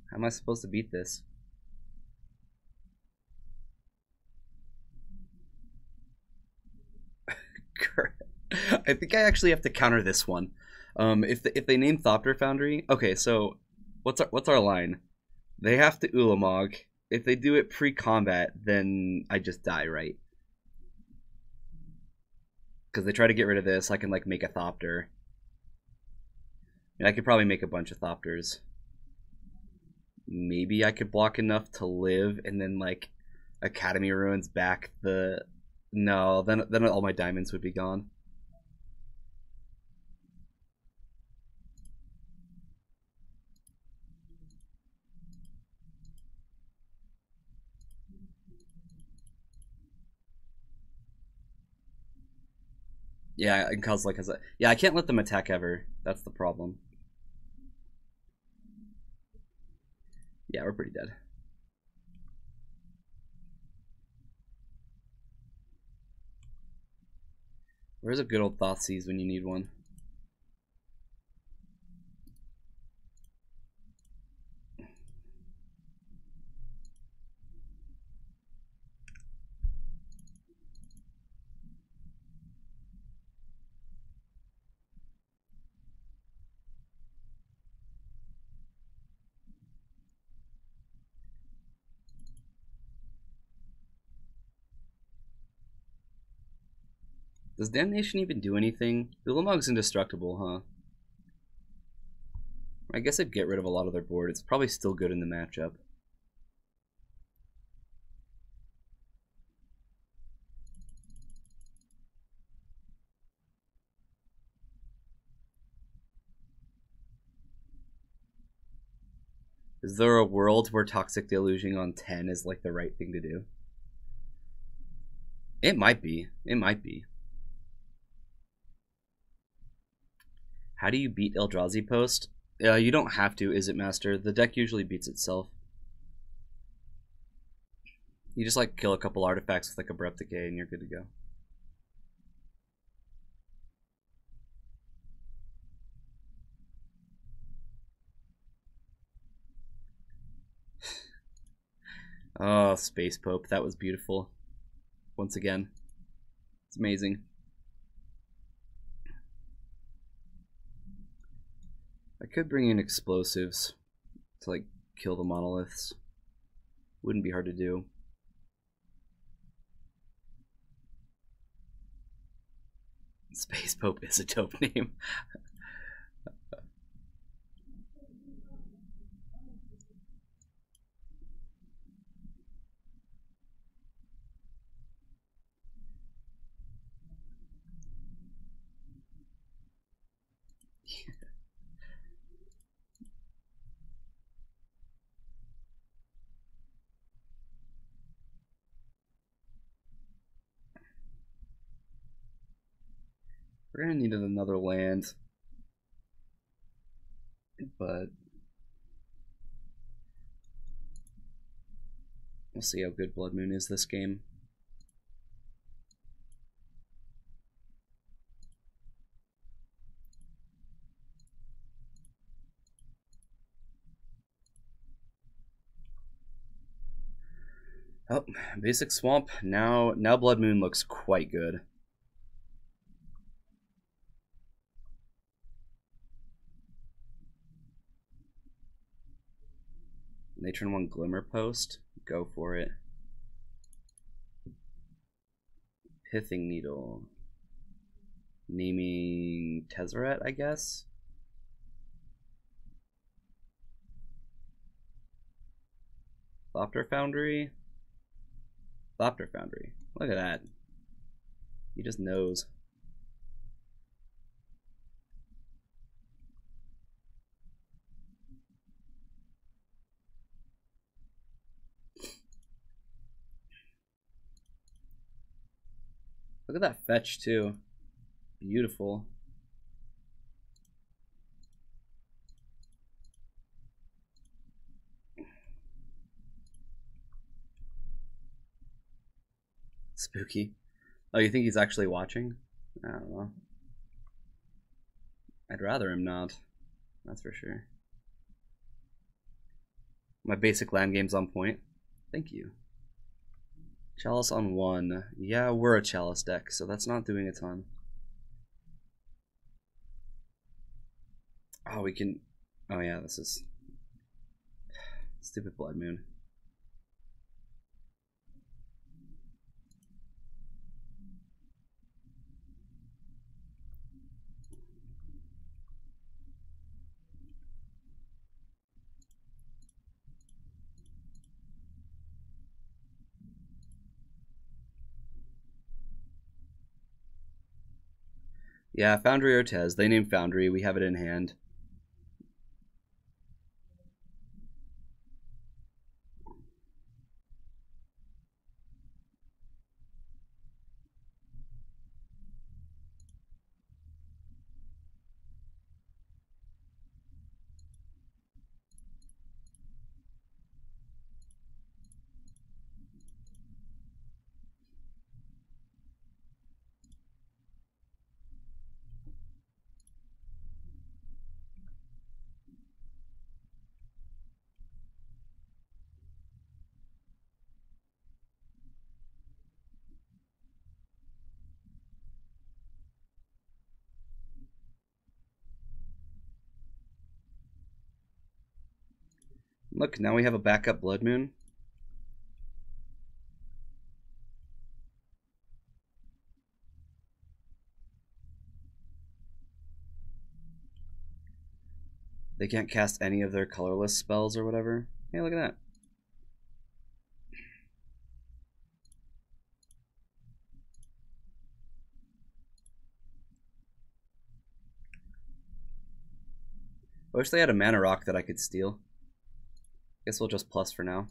How am I supposed to beat this? I think I actually have to counter this one. If they name Thopter Foundry, okay. So what's our line? They have to Ulamog. If they do it pre-combat, then I just die, right? Because they try to get rid of this, I can like make a Thopter. And I could probably make a bunch of Thopters. Maybe I could block enough to live, and then like Academy Ruins back the. No, then all my diamonds would be gone. Yeah, and Kozilek has a. Yeah, I can't let them attack ever. That's the problem. Yeah, we're pretty dead. Where's a good old Thoughtseize when you need one? Does Damnation even do anything? Ulamog's indestructible, huh? I guess I'd get rid of a lot of their board. It's probably still good in the matchup. Is there a world where Toxic Deluging on 10 is like the right thing to do? It might be. It might be. How do you beat Eldrazi Post? You don't have to, Is It Master? The deck usually beats itself. You just like kill a couple artifacts with like Abrupt Decay and you're good to go. Oh, Space Pope, that was beautiful. Once again, it's amazing. I could bring in explosives to like kill the monoliths. Wouldn't be hard to do. Space Pope is a dope name. We're gonna need another land, but we'll see how good Blood Moon is this game. Oh, basic swamp. Now Blood Moon looks quite good. They turn one Glimmer Post. Go for it. Pithing Needle. Naming Tezzeret, I guess. Thopter Foundry. Thopter Foundry. Look at that. He just knows. Look at that fetch too. Beautiful. Spooky. Oh, you think he's actually watching? I don't know. I'd rather him not. That's for sure. My basic land game's on point. Thank you. Chalice on 1. Yeah, we're a Chalice deck, so that's not doing a ton. Oh, we can... Oh yeah, this is... Stupid Blood Moon. Yeah, Foundry or Tez. They named Foundry. We have it in hand. Look, now we have a backup Blood Moon. They can't cast any of their colorless spells or whatever. Hey, look at that. I wish they had a mana rock that I could steal. Guess we'll just plus for now.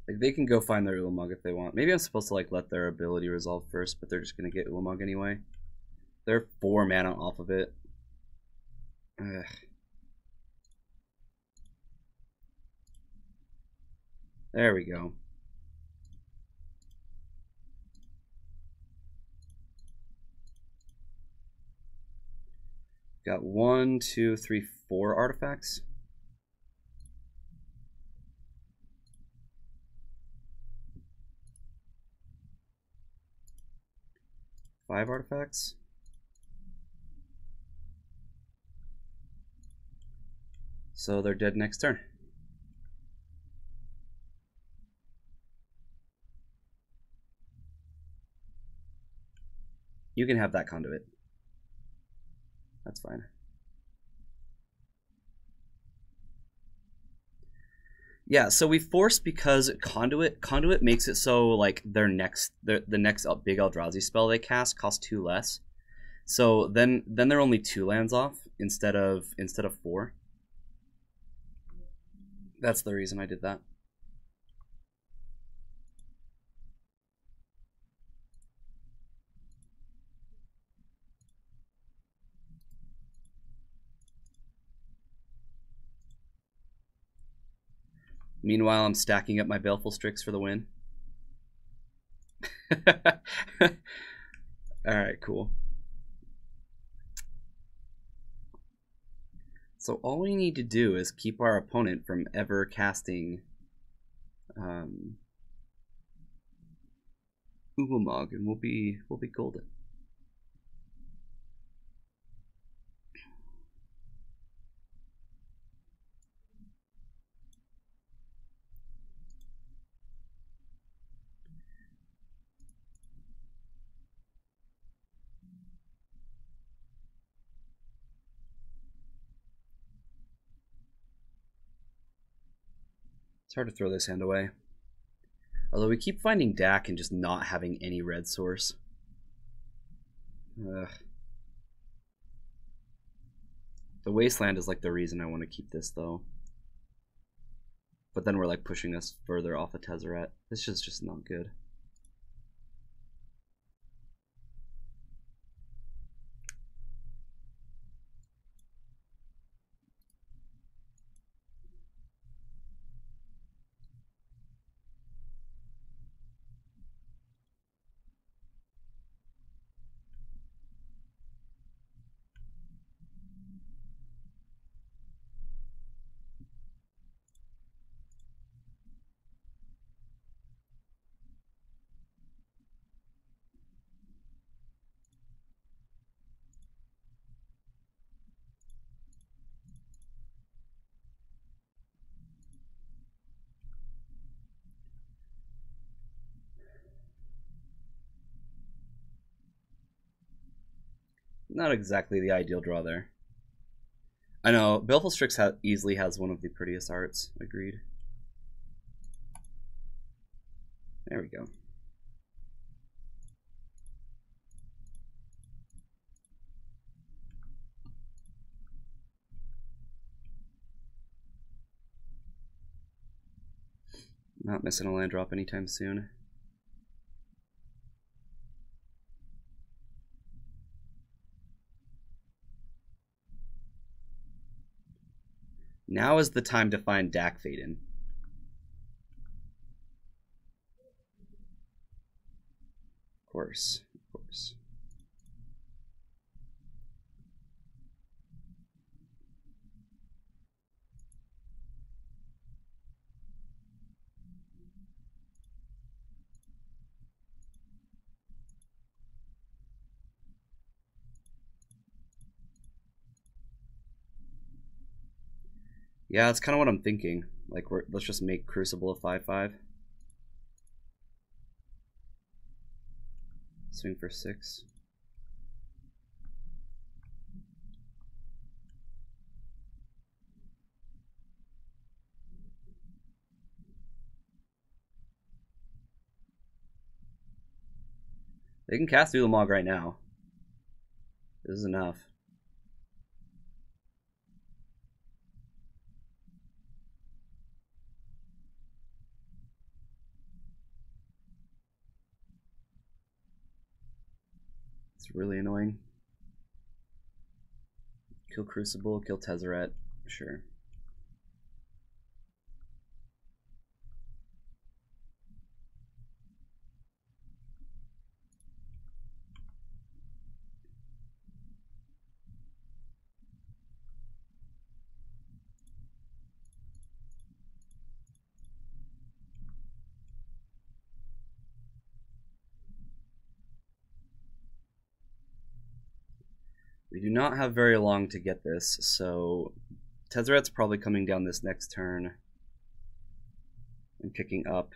Like, they can go find their Ulamog if they want. Maybe I'm supposed to like let their ability resolve first, but they're just gonna get Ulamog anyway. They're 4 mana off of it. Ugh. There we go. Got 1, 2, 3, 4 artifacts. 5 artifacts. So they're dead next turn. You can have that conduit. That's fine. Yeah, so we forced because conduit makes it so like the next big Eldrazi spell they cast costs 2 less. So then they're only 2 lands off instead of 4. That's the reason I did that. Meanwhile, I'm stacking up my Baleful Strix for the win. Alright, cool. So all we need to do is keep our opponent from ever casting Ulamog, and we'll be golden. It's hard to throw this hand away. Although we keep finding Dak and just not having any red source. Ugh. The Wasteland is like the reason I want to keep this though. But then we're like pushing us further off of Tezzeret. This is just not good. Not exactly the ideal draw there. I know, Baleful Strix easily has one of the prettiest arts. Agreed. There we go. Not missing a land drop anytime soon. Now is the time to find Dak Faden. Of course, of course. Yeah, that's kind of what I'm thinking. Like, let's just make Crucible a 5/5. Swing for 6. They can cast Ulamog right now. This is enough. It's really annoying. Kill Crucible, kill Tezzeret, sure. do not have very long to get this, so Tezzeret's probably coming down this next turn and picking up.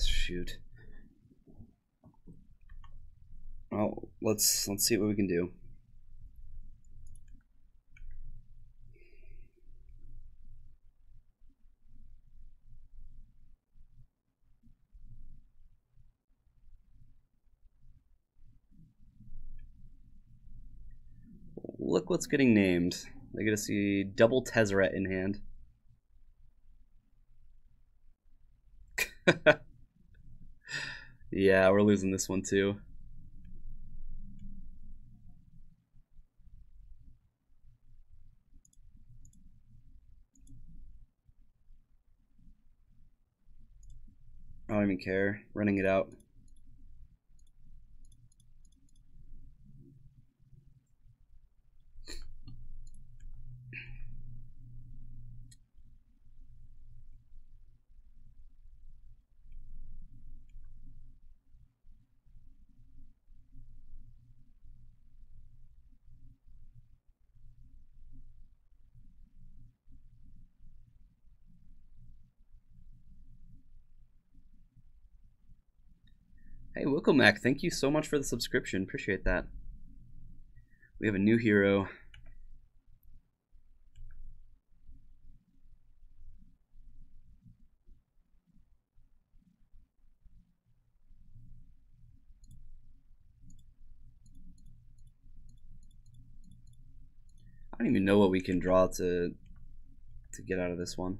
Shoot. Well, let's see what we can do. Look what's getting named. I get to see double Tezzeret in hand. Yeah, we're losing this one too. I don't even care. Running it out. Hey, Wickelmac, thank you so much for the subscription. Appreciate that. We have a new hero. I don't even know what we can draw to get out of this one.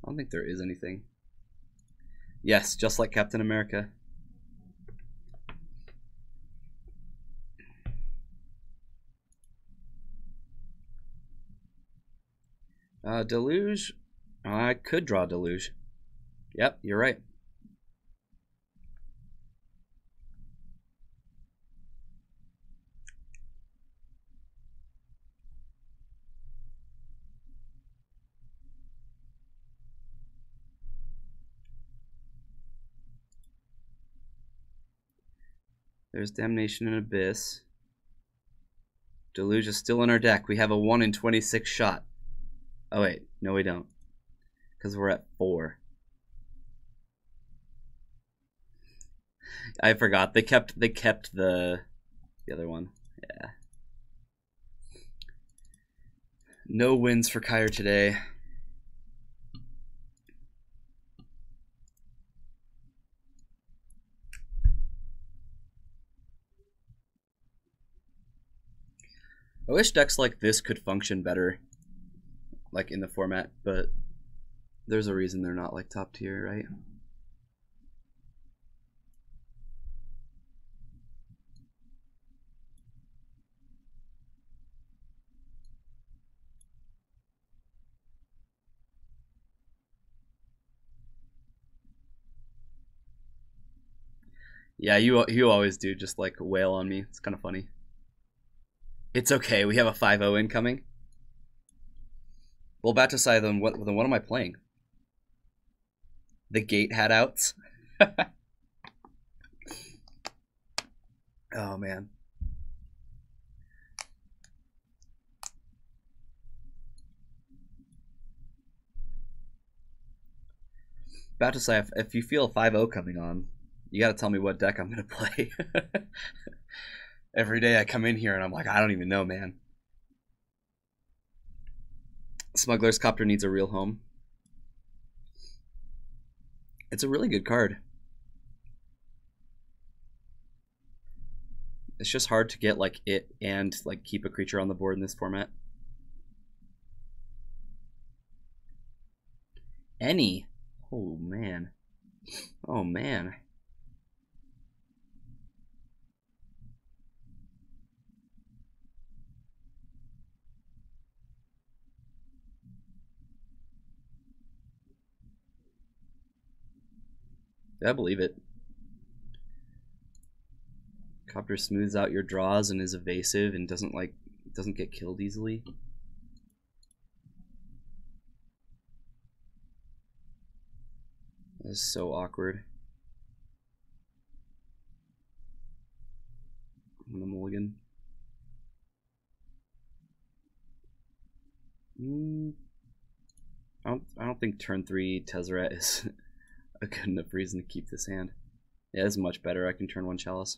I don't think there is anything. Yes, just like Captain America. Deluge. I could draw Deluge. Yep, you're right. There's Damnation and Abyss. Deluge is still in our deck. We have a 1 in 26 shot. Oh wait, no we don't. Because we're at 4. I forgot. They kept the other one. Yeah. No wins for Kyre today. I wish decks like this could function better, like in the format, but there's a reason they're not like top tier, right? Yeah, you always do, just like wail on me. It's kind of funny. It's okay. We have a 5-0 incoming. Well, Batusai, then what am I playing? The Gate Hadouts. Oh man. Batusai, if you feel a 5-0 coming on, you got to tell me what deck I'm gonna play. Every day I come in here and I'm like, I don't even know, man. Smuggler's Copter needs a real home. It's a really good card. It's just hard to get like it and like keep a creature on the board in this format. Any. Oh man. Oh man. I believe it. Copter smooths out your draws and is evasive and doesn't get killed easily. This is so awkward. I'm gonna mulligan. I don't think turn 3 Tezzeret is a good enough reason to keep this hand. Yeah, this is much better. I can turn 1 Chalice.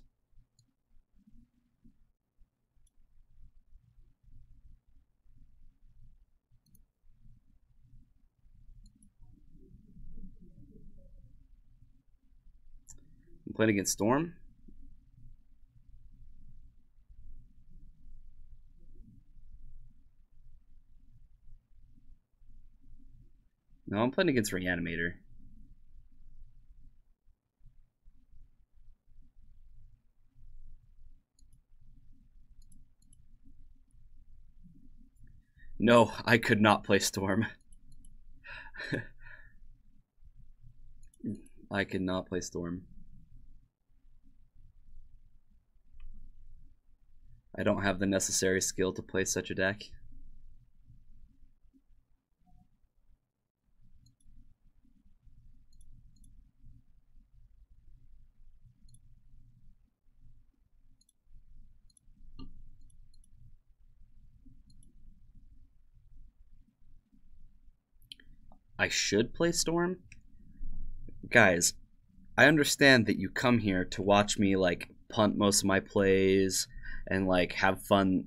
I'm playing against Storm. No, I'm playing against Reanimator. No, I could not play Storm. I could not play Storm. I don't have the necessary skill to play such a deck. I should play Storm? Guys, I understand that you come here to watch me like punt most of my plays and like have fun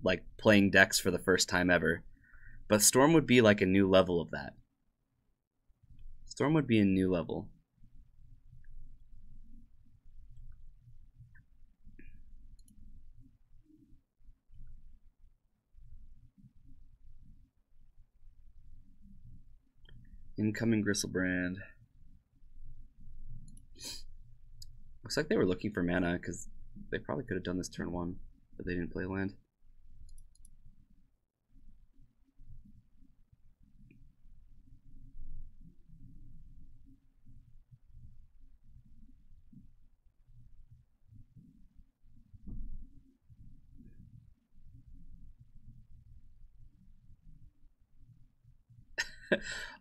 like playing decks for the first time ever. But Storm would be like a new level of that. Storm would be a new level. Incoming Gristlebrand. Looks like they were looking for mana because they probably could have done this turn 1, but they didn't play land.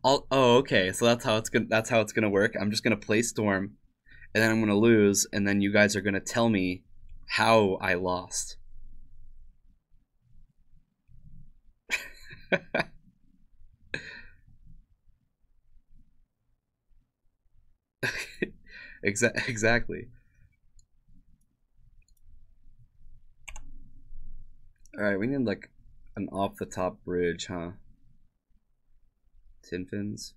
Oh, okay. So that's how it's gonna work. I'm just gonna play Storm, and then I'm gonna lose, and then you guys are gonna tell me how I lost. Exactly. All right, we need like an off the top bridge, huh? Tin fins.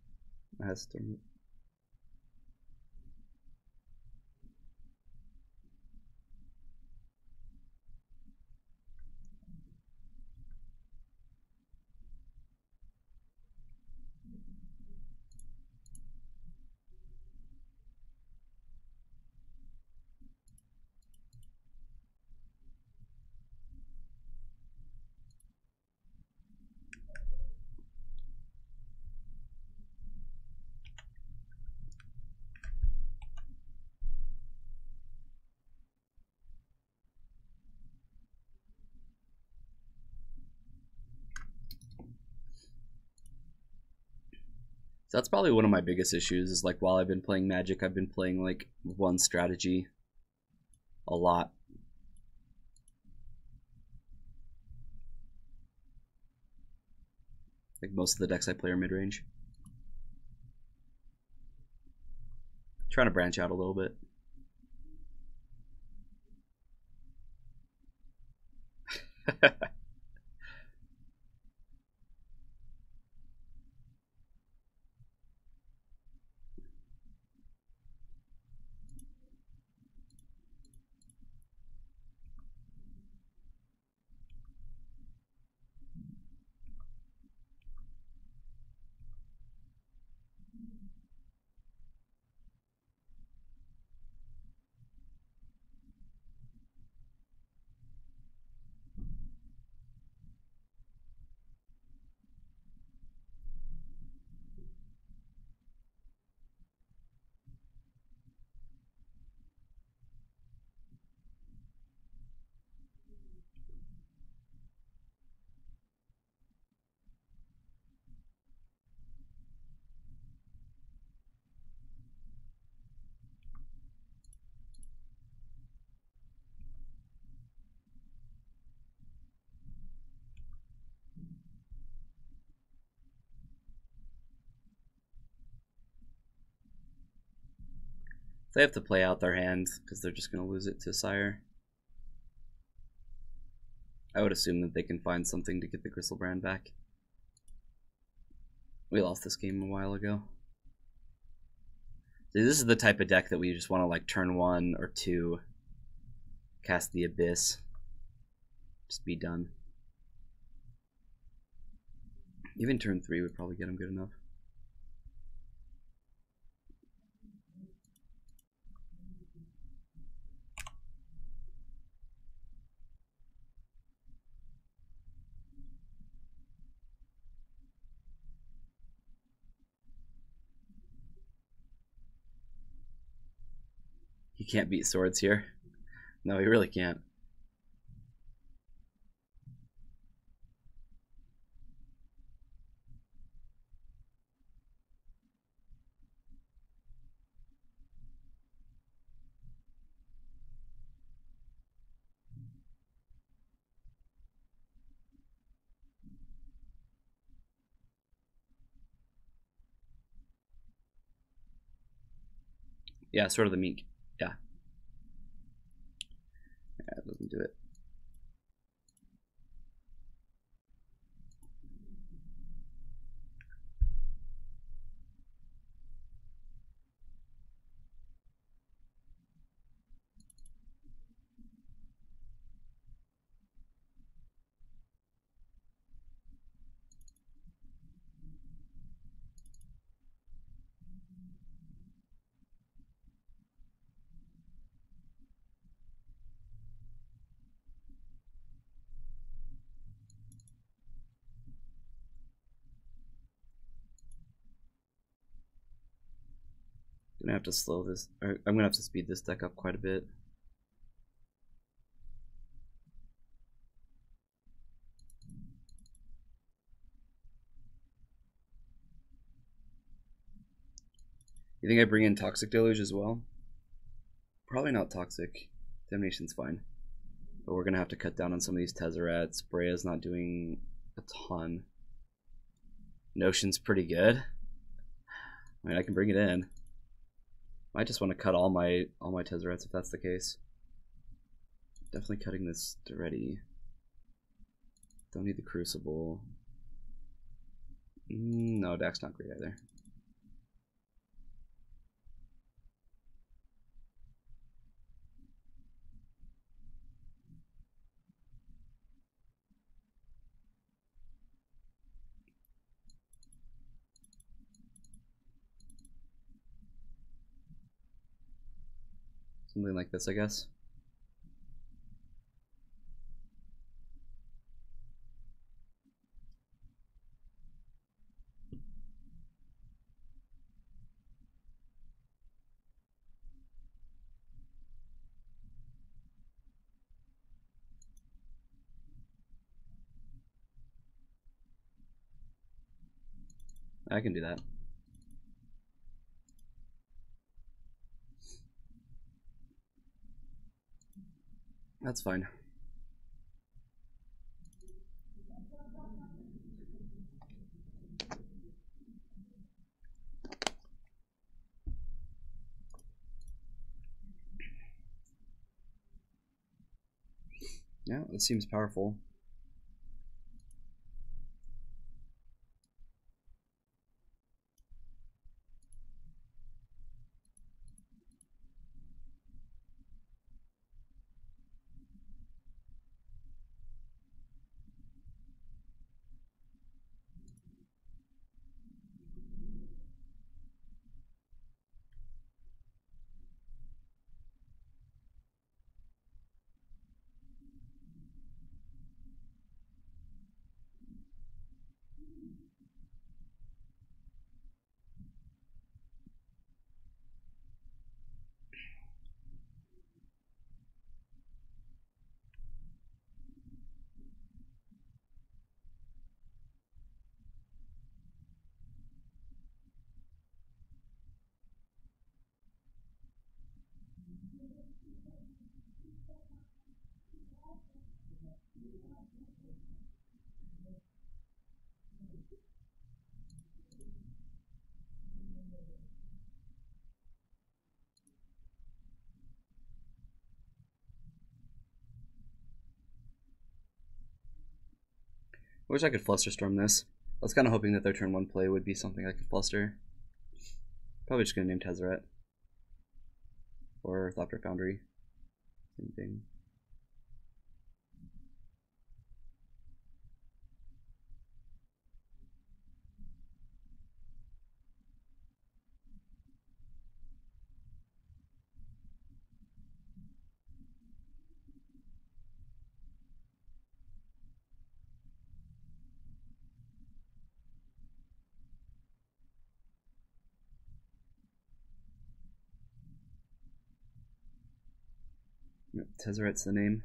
Has Storm. So that's probably one of my biggest issues is like while I've been playing Magic, I've been playing like one strategy a lot. Like most of the decks I play are mid-range. Trying to branch out a little bit. They have to play out their hand because they're just going to lose it to Sire. I would assume that they can find something to get the Griselbrand back. We lost this game a while ago. See, this is the type of deck that we just want to, like, turn 1 or 2, cast the Abyss, just be done. Even turn 3 would probably get him good enough. He can't beat swords here. No, he really can't. Yeah, Sword of the Meek. Yeah. Yeah, it doesn't do it. Gonna have to slow this, or I'm gonna have to speed this deck up quite a bit. You think I bring in Toxic Deluge as well? Probably not Toxic. Damnation's fine. But we're gonna have to cut down on some of these Tezzerets. Brea's not doing a ton. Notion's pretty good. I mean, I can bring it in. I just want to cut all my Tezzerets if that's the case. Definitely cutting this already. Don't need the Crucible. No, Dax's not great either. Something like this, I guess. I can do that. That's fine. Yeah, it seems powerful. I wish I could Flusterstorm this. I was kind of hoping that their turn 1 play would be something I could Fluster. Probably just going to name Tezzeret. Or Thopter Foundry. Same thing. Yep, Tezzeret's the name.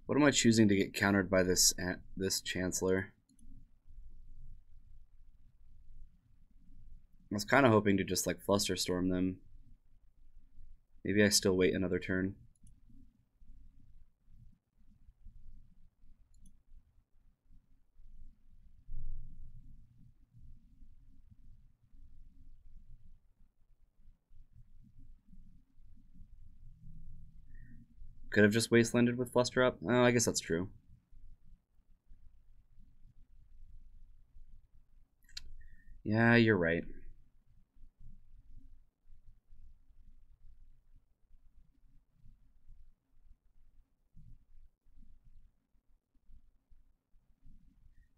What am I choosing to get countered by this Chancellor? I was kind of hoping to just like Flusterstorm them. Maybe I still wait another turn. Could have just Wastelanded with Fluster up. Oh, I guess that's true. Yeah, you're right.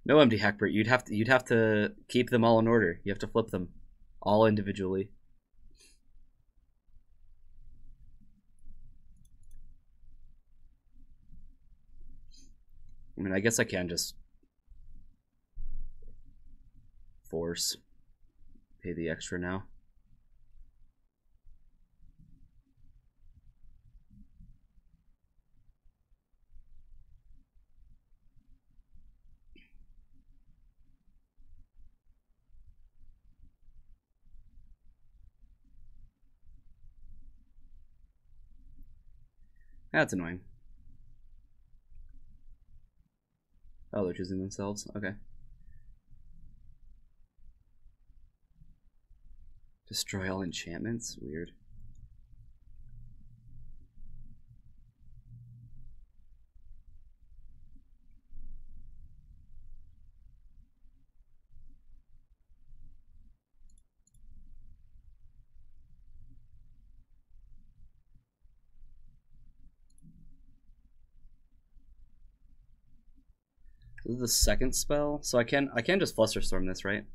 No empty Hackbert. You'd have to keep them all in order. You have to flip them all individually. I mean, I guess I can just force pay the extra now. That's annoying. Oh, they're choosing themselves? Okay. Destroy all enchantments? Weird. This is the second spell, so I can just Flusterstorm this, right?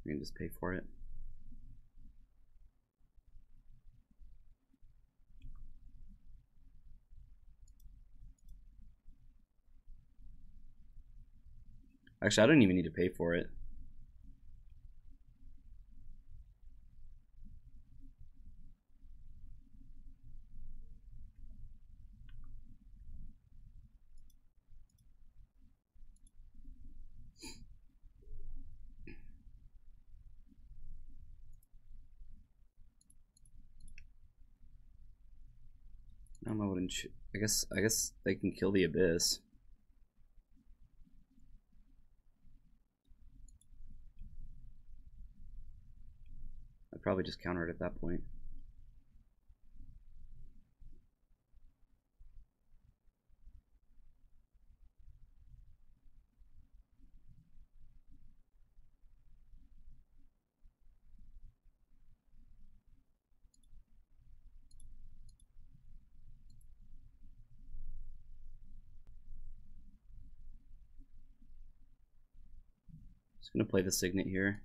We can just pay for it. Actually, I don't even need to pay for it. I don't know what I guess they can kill the Abyss. I'd probably just counter it at that point. Just gonna play the Signet here.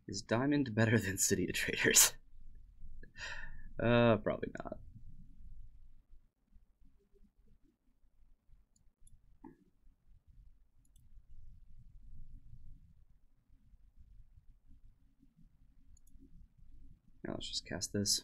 Is Diamond better than City of Traders? Probably not. Now let's just cast this.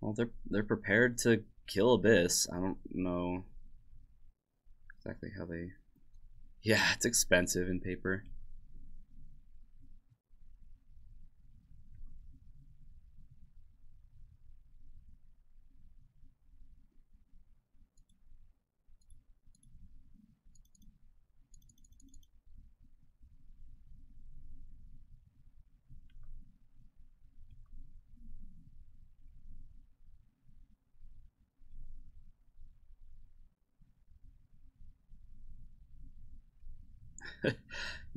Well, they're prepared to kill Abyss. I don't know exactly how they. Yeah, it's expensive in paper.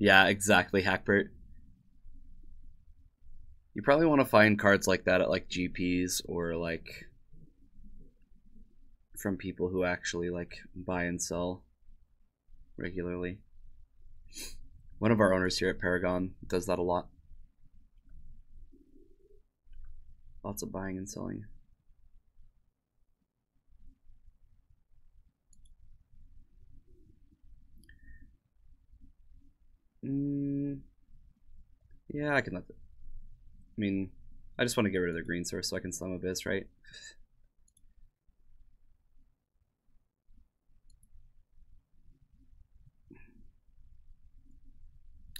Yeah, exactly, Hackbert. You probably want to find cards like that at like GPs or like from people who actually like buy and sell regularly. One of our owners here at Paragon does that a lot. Lots of buying and selling. Yeah, I can let it. I mean, I just want to get rid of their green source so I can Slum Abyss, right?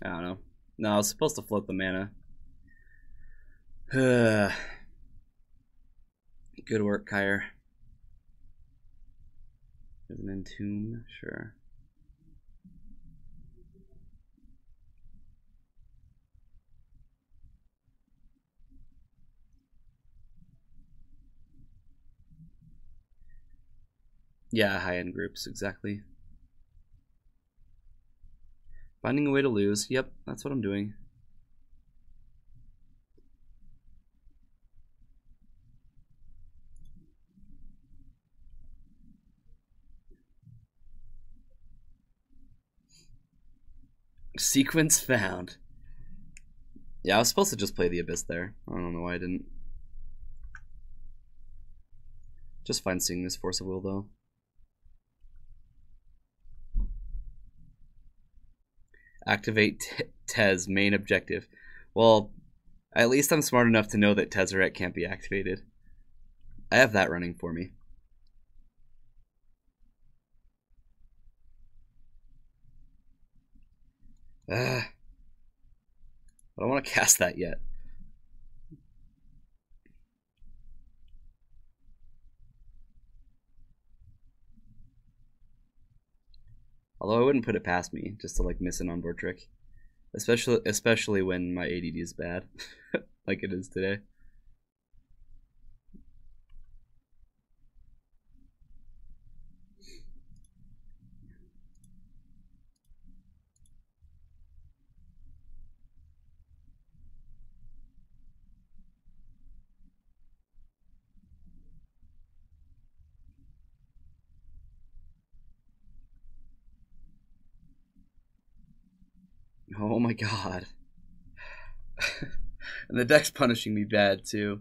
I don't know. No, I was supposed to float the mana. Good work, Kyre. There's an Entomb, sure. Yeah, high-end groups, exactly. Finding a way to lose. Yep, that's what I'm doing. Sequence found. Yeah, I was supposed to just play the Abyss there. I don't know why I didn't. Just fine seeing this Force of Will, though. Activate Tez, main objective. Well, at least I'm smart enough to know that Tezzeret can't be activated. I have that running for me. I don't want to cast that yet. Although I wouldn't put it past me just to like miss an onboard trick, especially when my ADD is bad, like it is today. Oh my god. And the deck's punishing me bad too.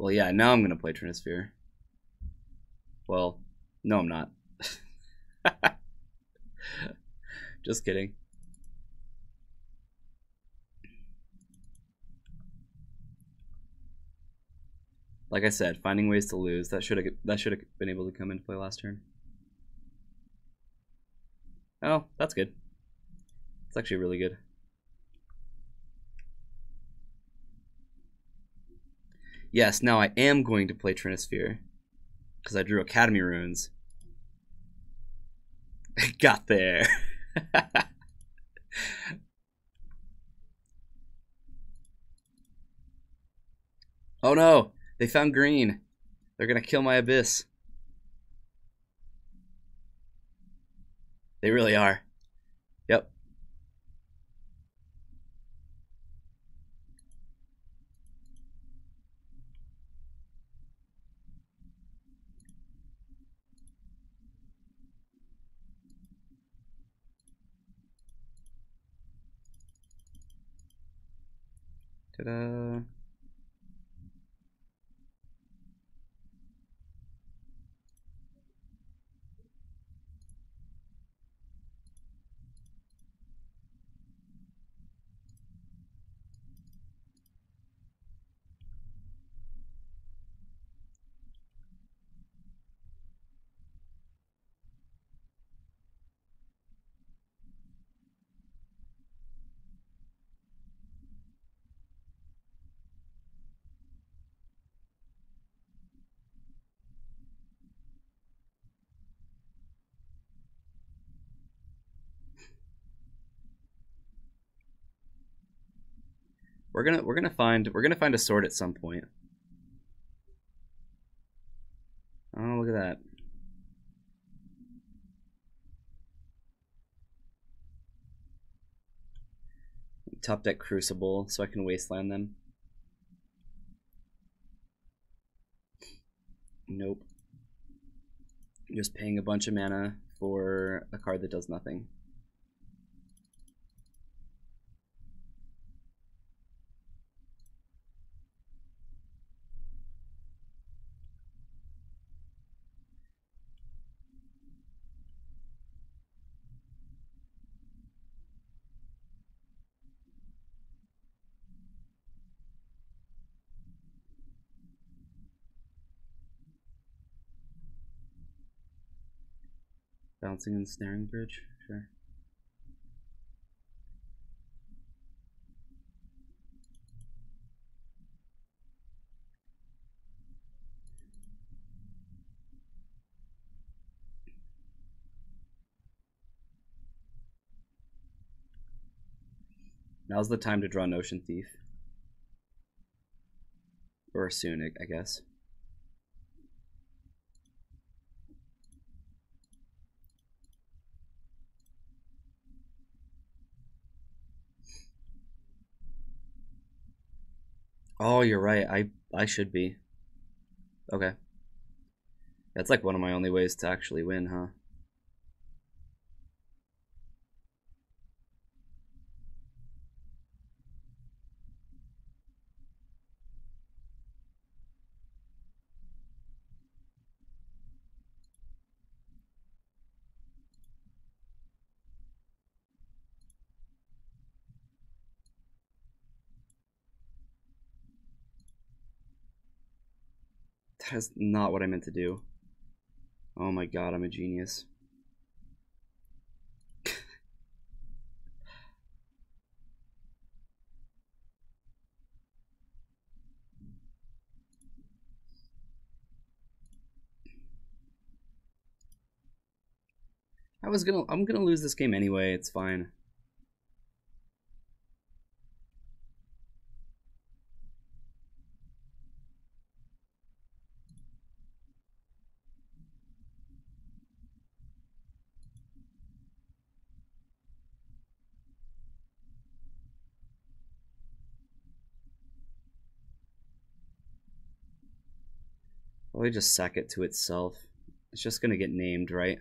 Well, yeah, now I'm gonna play Trinisphere. Well, no, I'm not. Just kidding. Like I said, finding ways to lose. That should have been able to come into play last turn. Oh, that's good. It's actually really good. Yes, now I am going to play Trinisphere because I drew Academy Runes. Got there. Oh no, they found green. They're gonna kill my Abyss. They really are. Yep. Ta-da. We're gonna find a sword at some point. Oh, look at that. Top deck Crucible so I can wasteland them. Nope. Just paying a bunch of mana for a card that does nothing. Bouncing and Snaring Bridge, sure. Now's the time to draw Notion Thief. Or soon, I guess. Oh, you're right. I should be. Okay. That's like one of my only ways to actually win, huh? That's not what I meant to do. Oh my god, I'm a genius. I'm gonna lose this game anyway, it's fine. Probably just sack it to itself. It's just gonna get named, right?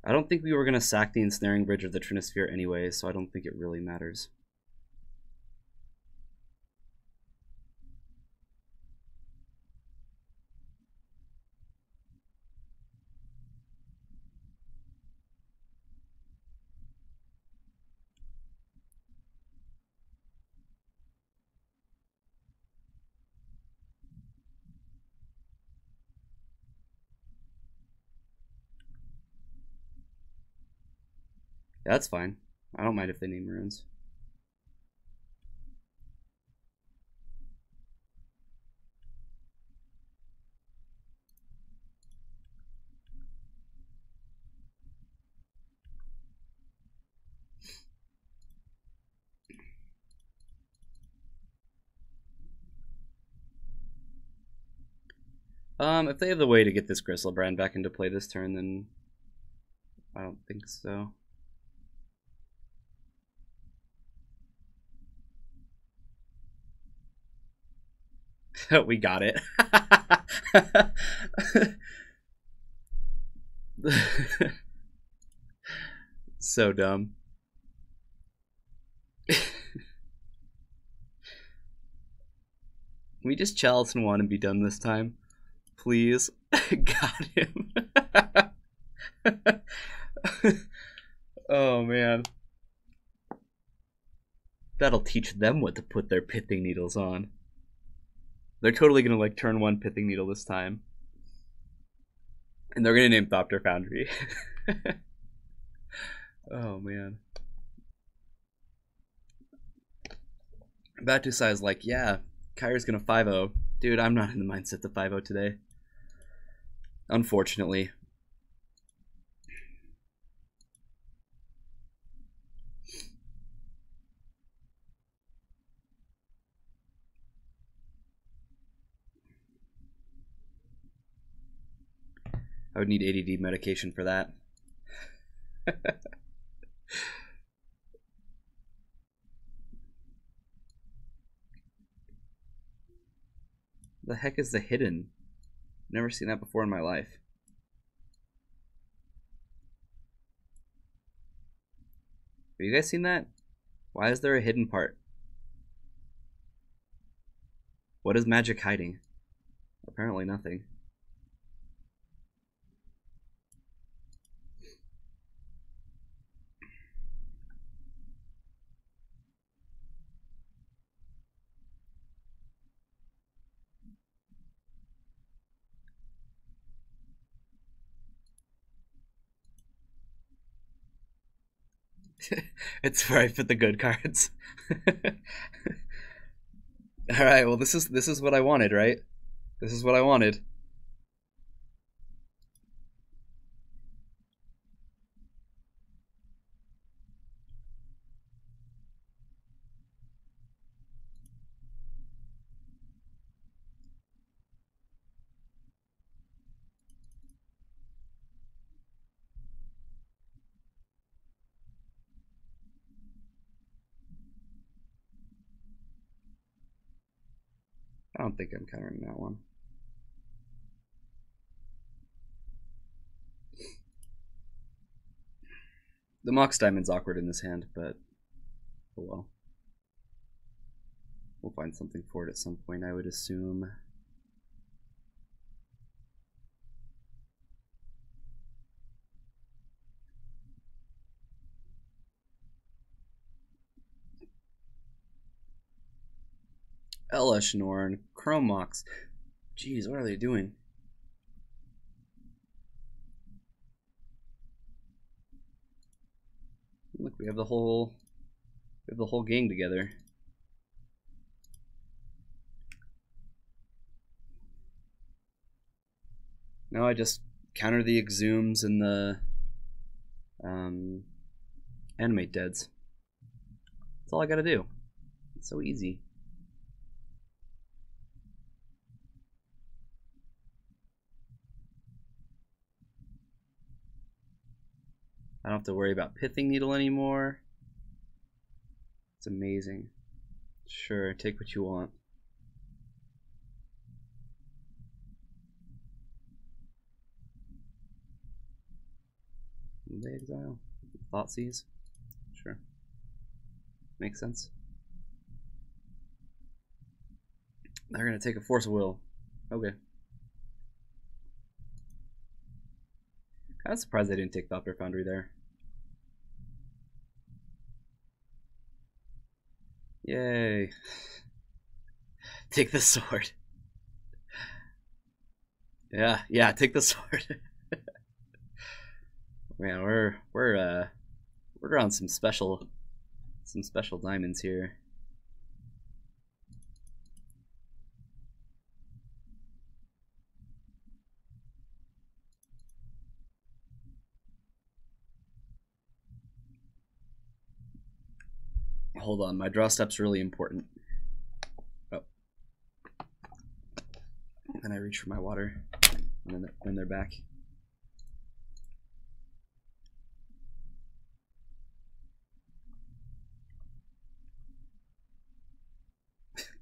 I don't think we were going to sack the Ensnaring Bridge of the Trinisphere anyway, so I don't think it really matters. Yeah, that's fine. I don't mind if they name runes. If they have the way to get this Griselbrand back into play this turn, then I don't think so. We got it. So dumb. Can we just chalice and one and be done this time? Please. Got him. Oh man. That'll teach them what to put their pithing needles on. They're totally gonna like turn one pithing needle this time. And they're gonna name Thopter Foundry. Oh man. Batusai's like, yeah, Kyra's gonna 5-0. Dude, I'm not in the mindset to 5-0 today. Unfortunately. I would need ADD medication for that. The heck is the hidden? Never seen that before in my life. Have you guys seen that? Why is there a hidden part? What is magic hiding? Apparently nothing. It's where I put the good cards. All right, well this is what I wanted, right? This is what I wanted. I don't think I'm countering that one. The Mox Diamond's awkward in this hand, but oh well. We'll find something for it at some point, I would assume. Elashnorn, Chrome Mox. Jeez, what are they doing? Look, we have the whole gang together. Now I just counter the Exhumes and the Animate Deads. That's all I gotta do. It's so easy. I don't have to worry about Pithing Needle anymore. It's amazing. Sure, take what you want. They exile. Thoughtseize. Sure. Makes sense. They're gonna take a Force of Will. Okay. Kinda surprised they didn't take Thopter Foundry there. Yay. Take the sword. Yeah, take the sword. Man, we're on some special diamonds here. Hold on, my draw step's really important. Oh. Then I reach for my water, and then they're back.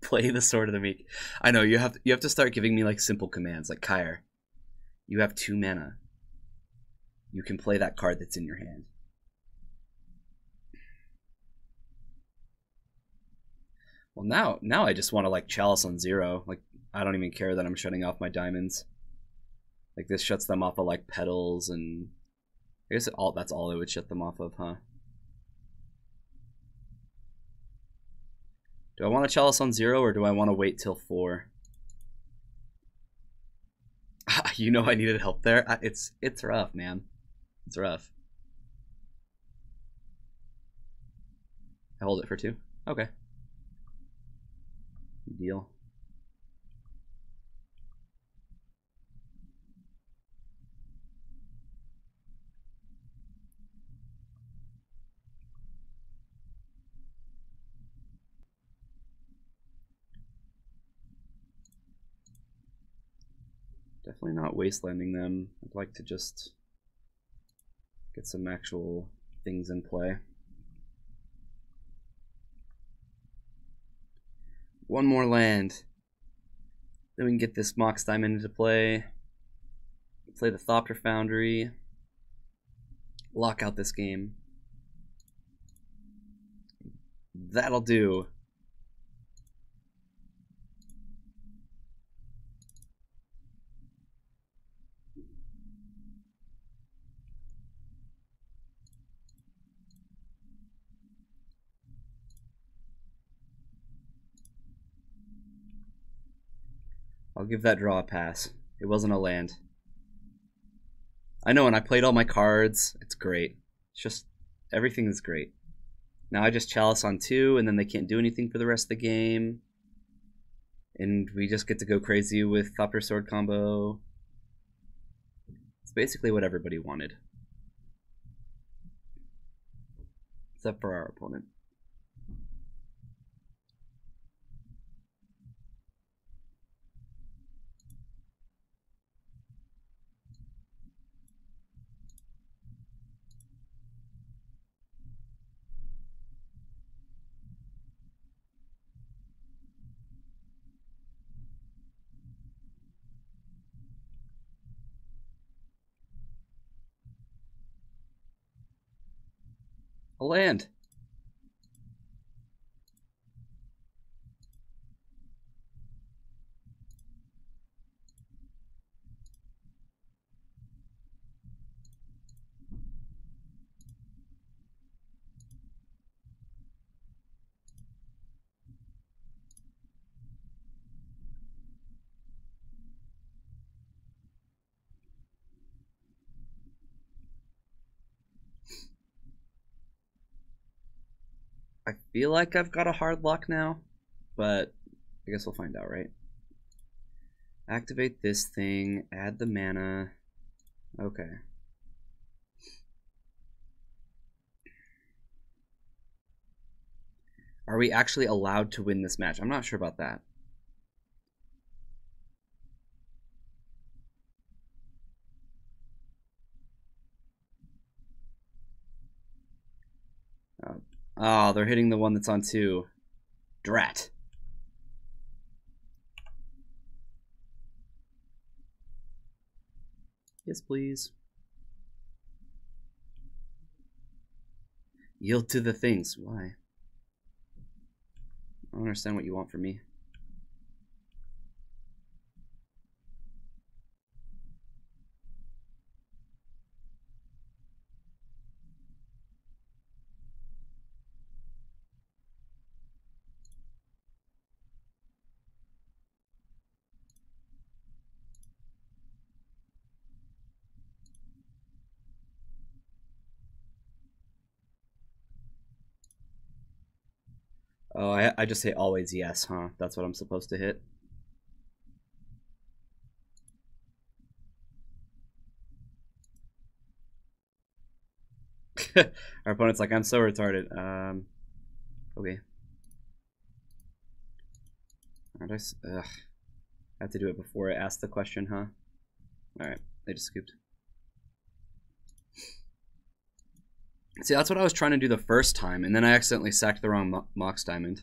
Play the Sword of the Meek. I know, you have to start giving me like simple commands, like Kyre. You have 2 mana. You can play that card that's in your hand. Well, now I just want to like Chalice on 0. Like, I don't even care that I'm shutting off my diamonds. Like, this shuts them off of like petals, and I guess that's all it would shut them off of, huh? Do I want to Chalice on 0, or do I want to wait till 4? You know I needed help there. It's rough, man. It's rough. I hold it for 2. Okay. Deal. Definitely not wastelanding them. I'd like to just get some actual things in play. One more land. Then we can get this Mox Diamond into play. Play the Thopter Foundry. Lock out this game. That'll do. I'll give that draw a pass. It wasn't a land. I know, and I played all my cards. It's great. It's just, everything is great. Now I just Chalice on 2, and then they can't do anything for the rest of the game. And we just get to go crazy with Thopter Sword combo. It's basically what everybody wanted. Except for our opponent. A land. I feel like I've got a hard lock now, but I guess we'll find out, right? Activate this thing, add the mana. Okay. Are we actually allowed to win this match? I'm not sure about that. Oh, they're hitting the one that's on 2. Drat. Yes, please. Yield to the things. Why? I don't understand what you want from me. Oh, I just say always yes, huh? That's what I'm supposed to hit. Our opponent's like, I'm so retarded. Okay. I have to do it before I ask the question, huh? Alright, they just scooped. See, that's what I was trying to do the first time, and then I accidentally sacked the wrong Mox Diamond.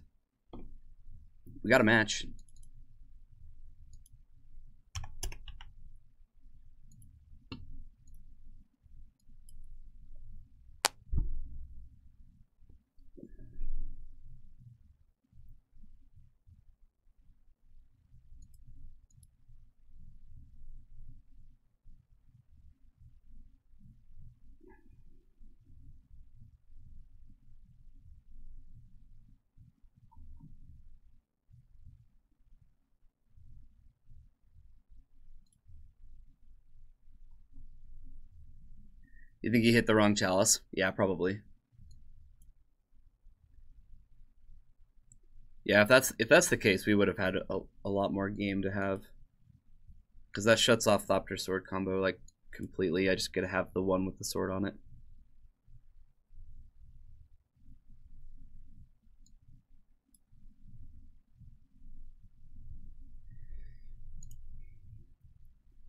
We got a match. You think he hit the wrong chalice? Yeah, probably. Yeah, if that's the case, we would have had a lot more game to have. Because that shuts off Thopter sword combo like completely. I just gotta have the one with the sword on it.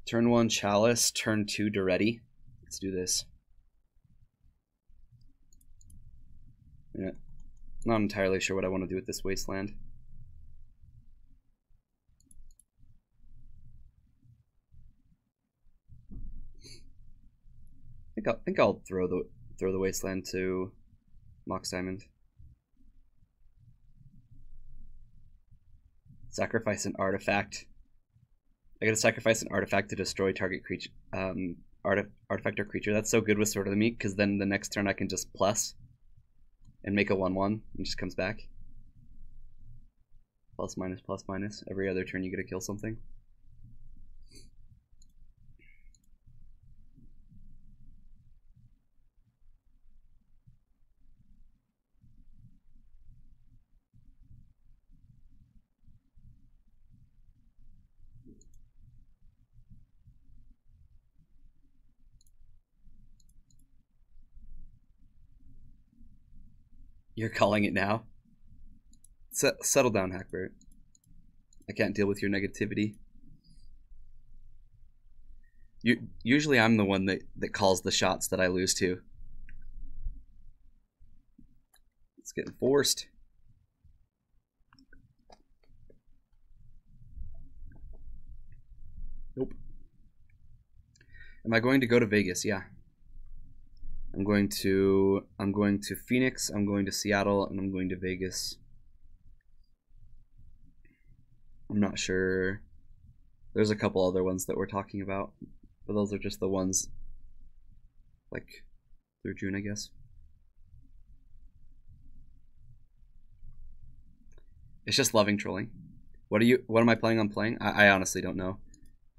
Turn 1 Chalice, turn 2 Duretti. Let's do this. Yeah. Not entirely sure what I want to do with this wasteland. I think I'll throw the wasteland to Mox Diamond. Sacrifice an artifact. I gotta sacrifice an artifact to destroy target creature, artifact or creature. That's so good with Sword of the Meek, because then the next turn I can just plus and make a 1/1 and just comes back. Plus minus plus minus. Every other turn you get to kill something. You're calling it now? Settle down, Hackbert. I can't deal with your negativity. Usually I'm the one that calls the shots that I lose to. It's getting forced. Nope. Am I going to go to Vegas? Yeah. I'm going to Phoenix, I'm going to Seattle, and I'm going to Vegas. I'm not sure. There's a couple other ones that we're talking about, but those are just the ones like through June, I guess. It's just loving trolling. What am I planning on playing? I honestly don't know.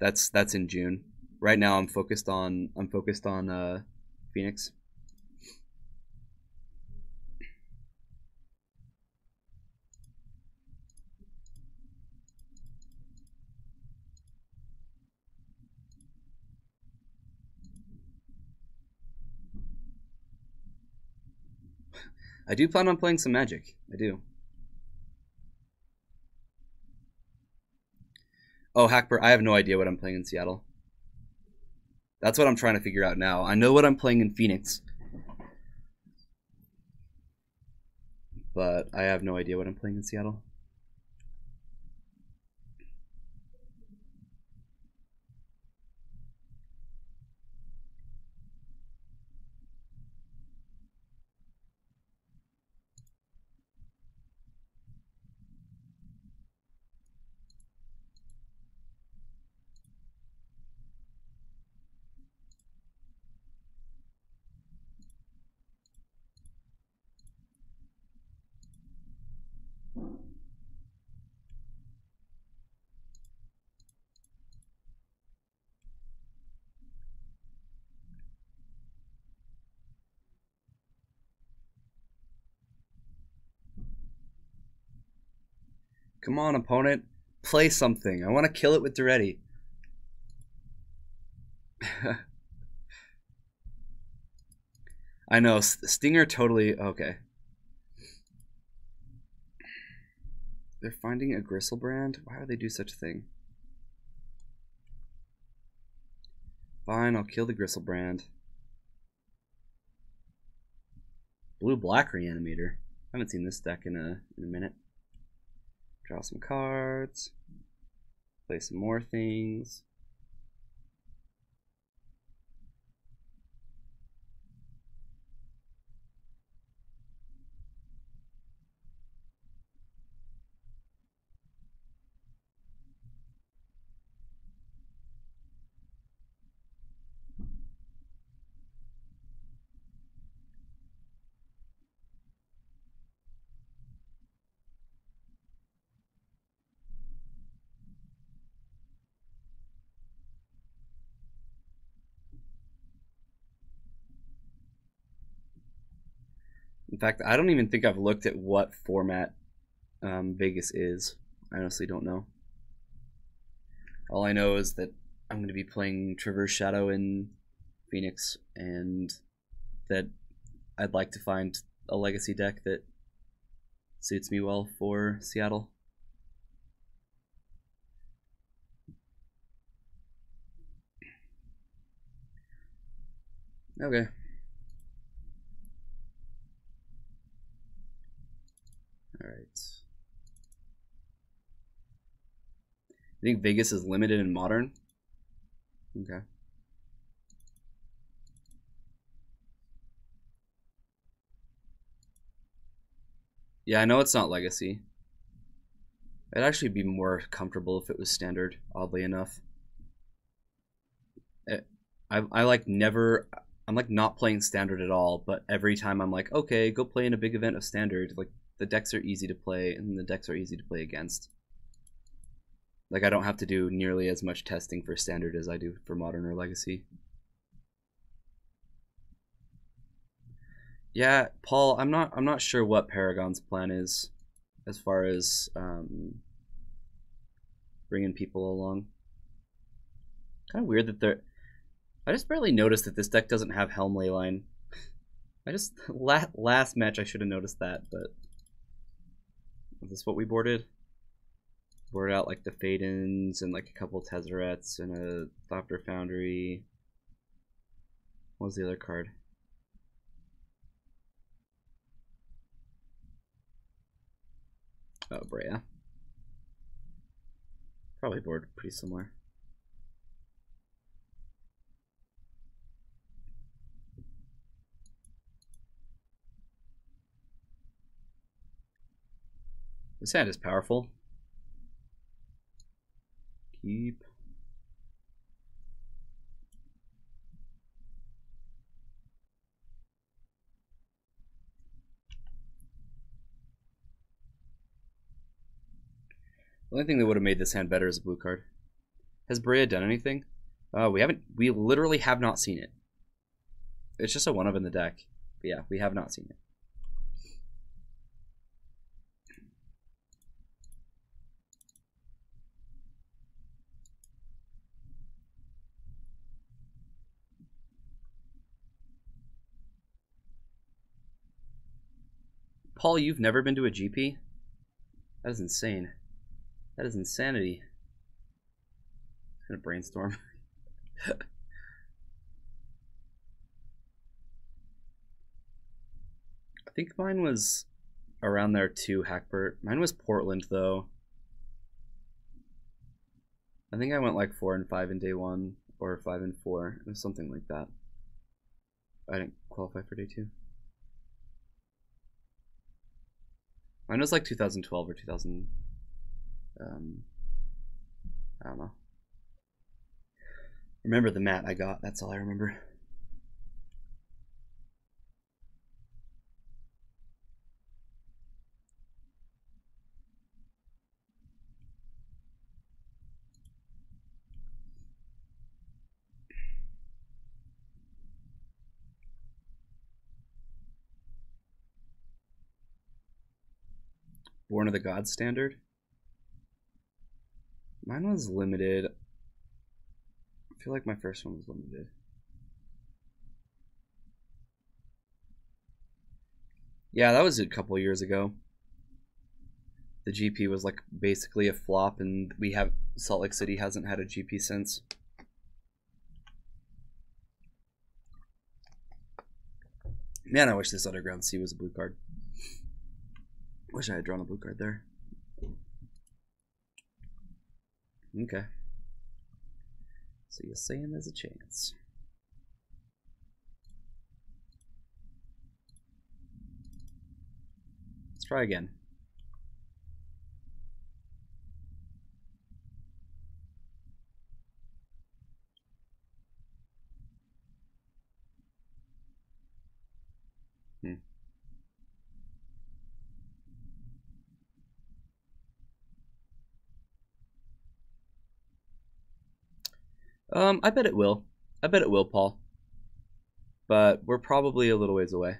That's in June. Right now I'm focused on Phoenix. I do plan on playing some Magic. I do. Oh, Hackbert, I have no idea what I'm playing in Seattle. That's what I'm trying to figure out now. I know what I'm playing in Phoenix, but I have no idea what I'm playing in Seattle. Come on, opponent. Play something. I want to kill it with Tezzeret. I know. Stinger totally... Okay. They're finding a Griselbrand? Why would they do such a thing? Fine, I'll kill the Griselbrand. Blue-black Reanimator. I haven't seen this deck in a minute. Draw some cards. Play some more things. In fact, I don't even think I've looked at what format Vegas is. I honestly don't know. All I know is that I'm going to be playing Traverse Shadow in Phoenix, and that I'd like to find a legacy deck that suits me well for Seattle. Okay. Alright. I think Vegas is limited in Modern. Okay. Yeah, I know it's not Legacy. It'd actually be more comfortable if it was Standard, oddly enough. I like never... I'm like not playing Standard at all, but every time I'm like, okay, go play in a big event of Standard, like the decks are easy to play and the decks are easy to play against. Like I don't have to do nearly as much testing for Standard as I do for Modern or Legacy. Yeah, Paul, I'm not sure what Paragon's plan is as far as bringing people along. Kind of weird that they're... I just barely noticed that this deck doesn't have Helm Leyline. I just... last match I should have noticed that, but... Is this what we boarded? Boarded out like the Fadens and like a couple Tezzerets and a Thopter Foundry. What was the other card? Oh, Brea. Probably board pretty similar. This hand is powerful. Keep. The only thing that would have made this hand better is a blue card. Has Brea done anything? We literally have not seen it. It's just a one of in the deck. But yeah, we have not seen it. Paul, you've never been to a GP? That is insane. That is insanity. I'm gonna brainstorm. I think mine was around there too, Hackbert. Mine was Portland though. I think I went like 4 and 5 in day 1 or 5 and 4. It was something like that. I didn't qualify for day 2. Mine was like 2012 or 2000. I don't know. Remember the mat I got. That's all I remember. Born of the Gods standard. Mine was limited. I feel like my first one was limited. Yeah, that was a couple years ago. The GP was like basically a flop, and Salt Lake City hasn't had a GP since. Man, I wish this Underground Sea was a blue card. Wish I had drawn a blue card there. Okay. So you're saying there's a chance. Let's try again. I bet it will. I bet it will, Paul. But we're probably a little ways away.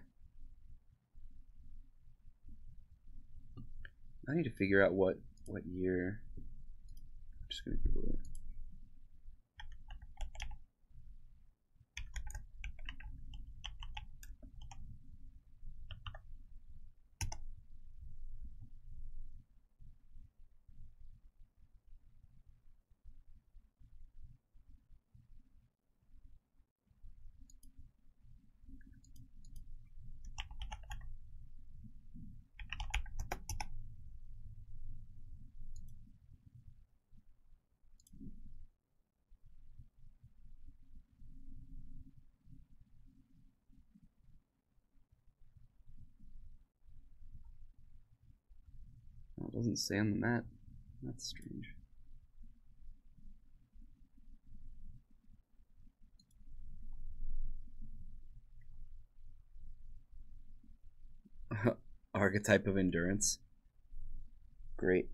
I need to figure out what year. I'm just gonna Google it. Oh, it doesn't say on the map. That's strange. Archetype of endurance. Great.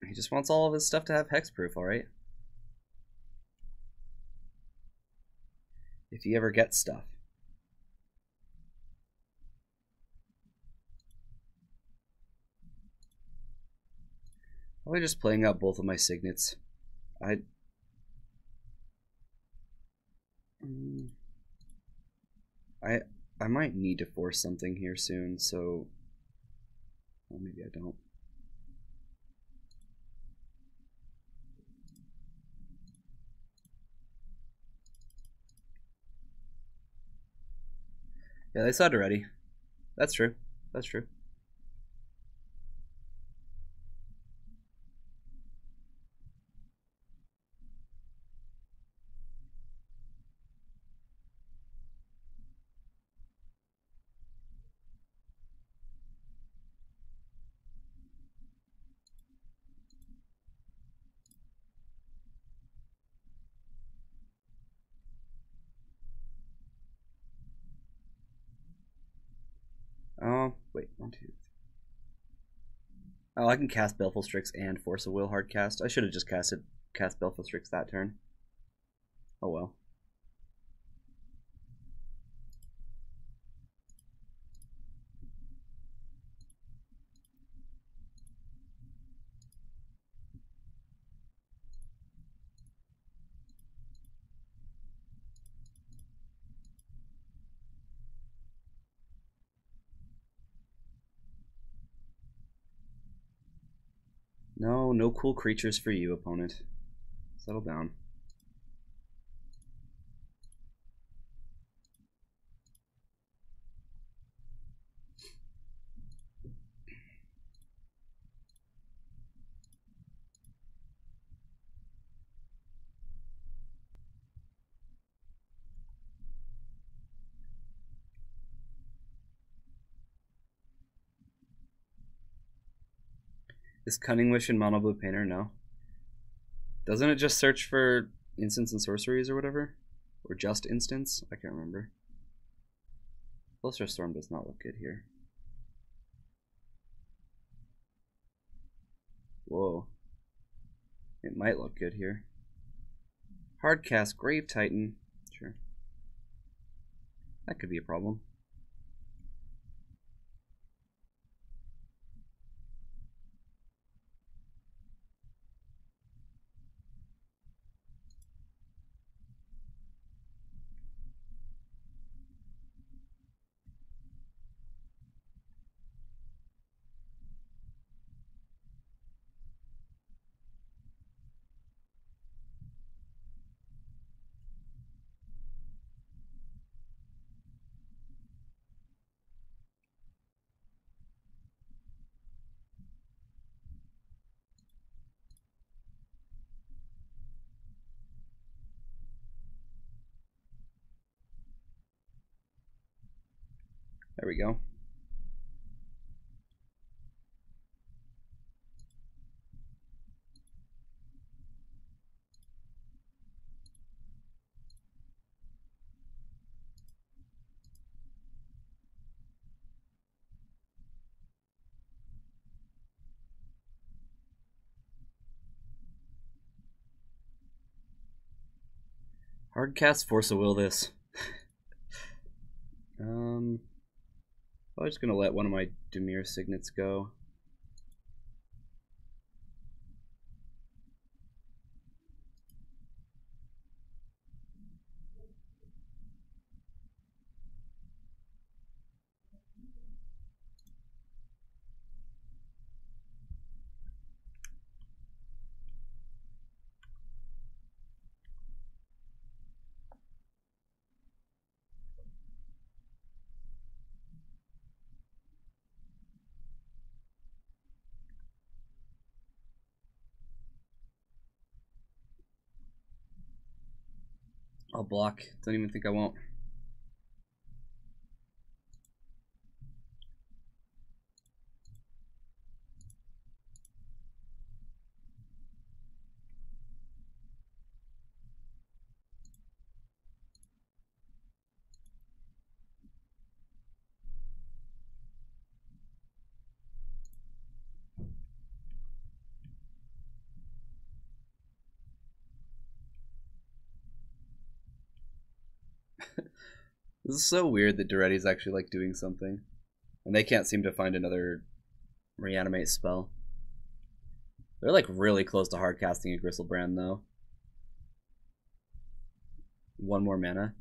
He just wants all of his stuff to have hexproof, alright? If he ever gets stuff. Probably just playing out both of my signets. I might need to force something here soon, so well, maybe I don't. Yeah, they saw it already. That's true. That's true. Oh, wait, 1, 2. Oh, I can cast Baleful Strix and Force of Will hard cast. I should have just cast Baleful Strix that turn. Oh well. No, no cool creatures for you, opponent. Settle down. Is Cunning Wish in Mono Blue Painter? No. Doesn't it just search for instants and sorceries or whatever? Or just instants? I can't remember. Pulsar Storm does not look good here. Whoa. It might look good here. Hardcast Grave Titan. Sure. That could be a problem. There we go. Hard cast, force a will this. I'm just gonna let one of my Dimir signets go. I'll block. Don't even think I won't. This is so weird that Duretti's actually like doing something. And they can't seem to find another reanimate spell. They're like really close to hard casting a Gristlebrand though. One more mana.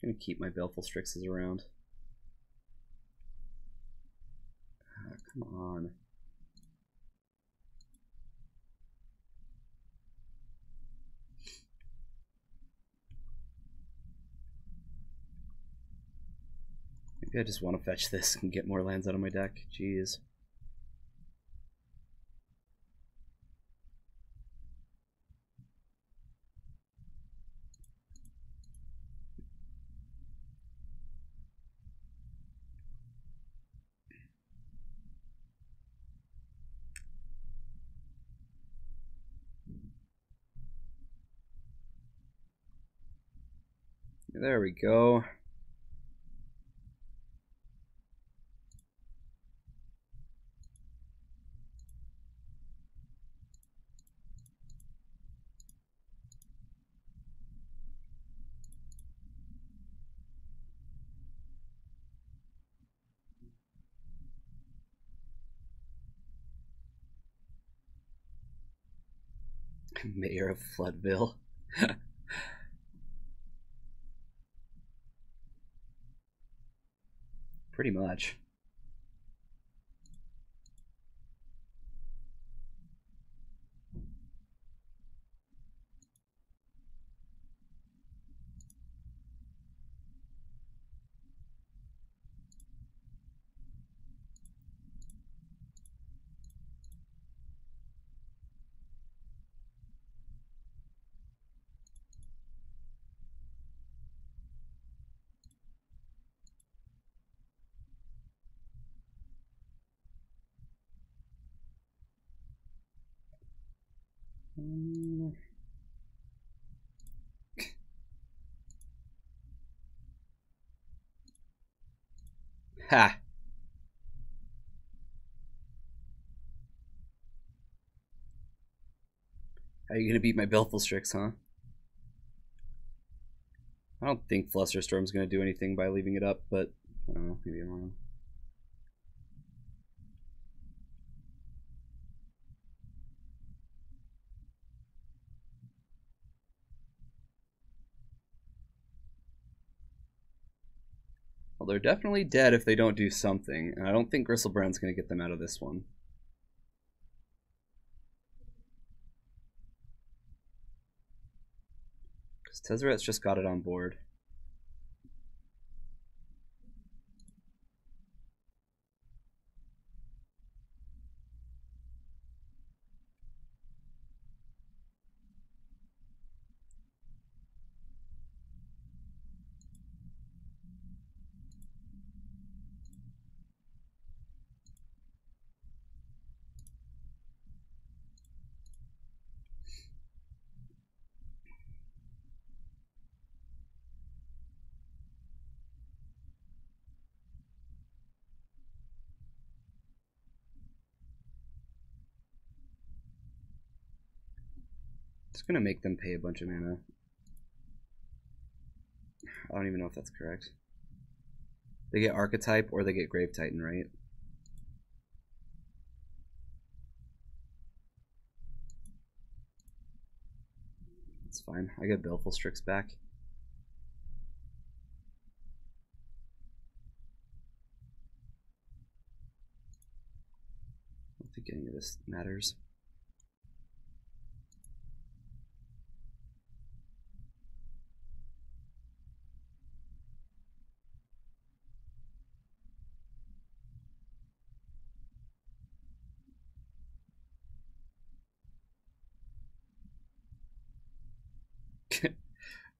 I'm gonna keep my Baleful Strixes around. Come on. Maybe I just want to fetch this and get more lands out of my deck. Jeez. There we go. Mayor of Floodville. Pretty much. Ha! How are you gonna beat my Baleful Strix, huh? I don't think Flusterstorm's gonna do anything by leaving it up, but I don't know, maybe I'm wrong. Well, they're definitely dead if they don't do something, and I don't think Gristlebrand's gonna get them out of this one. Because Tezzeret's just got it on board. Just gonna make them pay a bunch of mana. I don't even know if that's correct. They get Archetype or they get Grave Titan, right? That's fine. I get Baleful Strix back. I don't think any of this matters.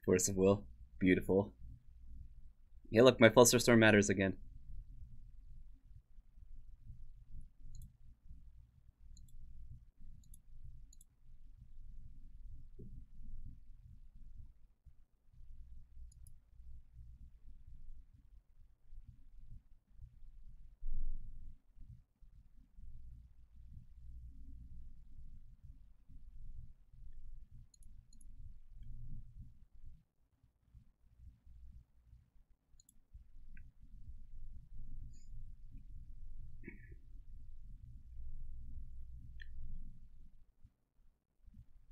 Force of Will. Beautiful. Yeah, look, my Fluster Storm matters again.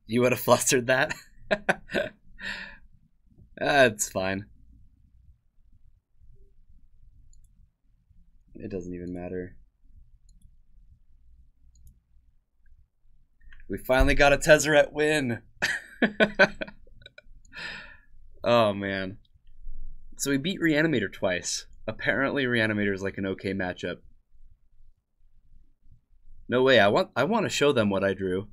You would have flustered that? That's fine. It doesn't even matter. We finally got a Tezzeret win! Oh, man. So we beat Reanimator twice. Apparently Reanimator is like an okay matchup. No way, I want to show them what I drew.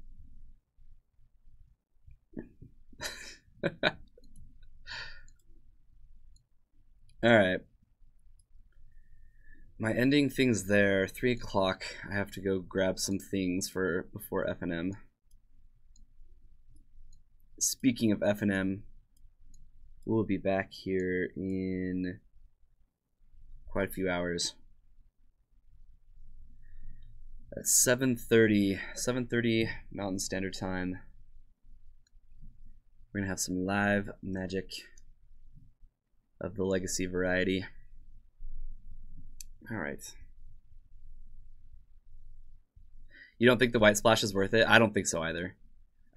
Alright. My ending thing's there. 3 o'clock. I have to go grab some things for before FNM. Speaking of FNM, we'll be back here in quite a few hours. At 7:30 Mountain Standard Time. We're gonna have some live Magic of the Legacy variety. All right. You don't think the White Splash is worth it? I don't think so either.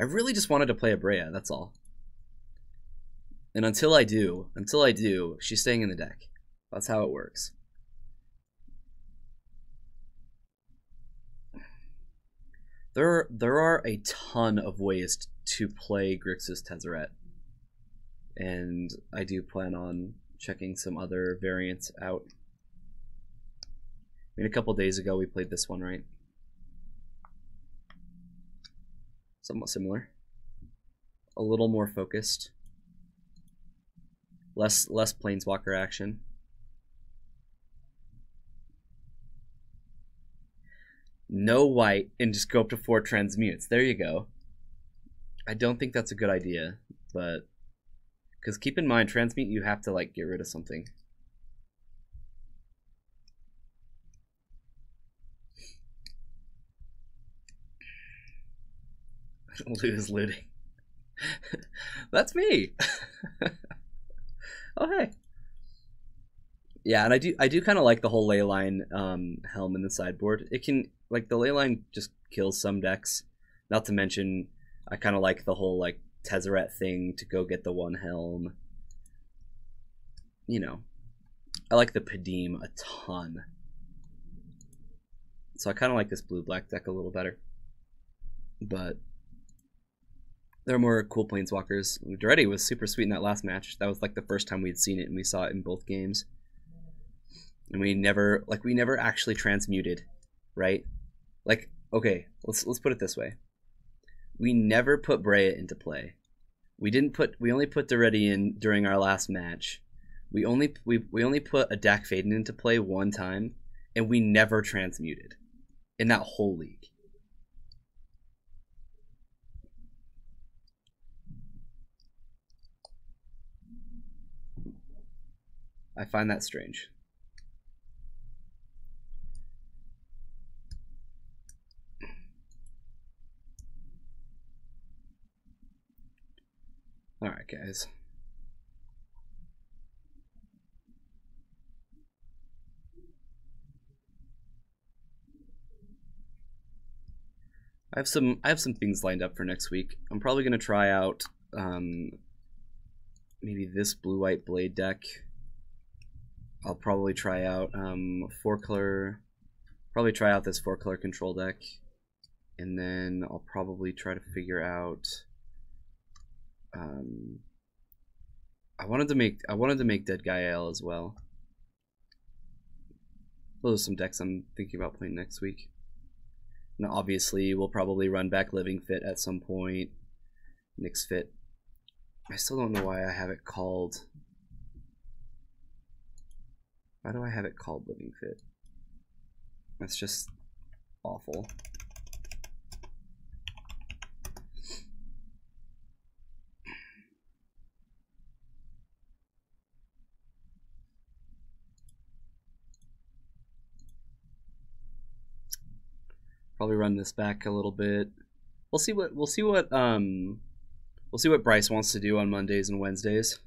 I really just wanted to play a Brea, that's all. And until I do, she's staying in the deck. That's how it works. There are a ton of ways to play Grixis Tezzeret. And I do plan on checking some other variants out. I mean, a couple days ago we played this one, right? Somewhat similar. A little more focused. Less Planeswalker action. No white and just go up to 4 transmutes. There you go. I don't think that's a good idea, but because keep in mind, transmute you have to like get rid of something. Lose looting. That's me. Oh hey. Yeah, and I do kind of like the whole Leyline helm in the sideboard. It can like the Leyline just kills some decks. Not to mention, I kind of like the whole like Tezzeret thing to go get the 1 helm. You know, I like the Padim a ton. So I kind of like this blue-black deck a little better. But there are more cool Planeswalkers. Duretti was super sweet in that last match. That was like the first time we'd seen it, and we saw it in both games. And we never actually transmuted, right? Like, okay, let's put it this way. We never put Brea into play. We only put Duretti in during our last match. We only put a Dak Faden into play 1 time, and we never transmuted in that whole league. I find that strange. Alright, guys. I have some things lined up for next week. I'm probably gonna try out maybe this blue-white blade deck. I'll probably try out probably try out this 4-color control deck, and then I'll probably try to figure out. I wanted to make Dead Gael as well. Those are some decks I'm thinking about playing next week. Now, obviously, we'll probably run back Living Fit at some point. Nyx Fit. I still don't know why I have it called. Why do I have it called Living Fit? That's just awful. Probably run this back a little bit. We'll see what Bryce wants to do on Mondays and Wednesdays.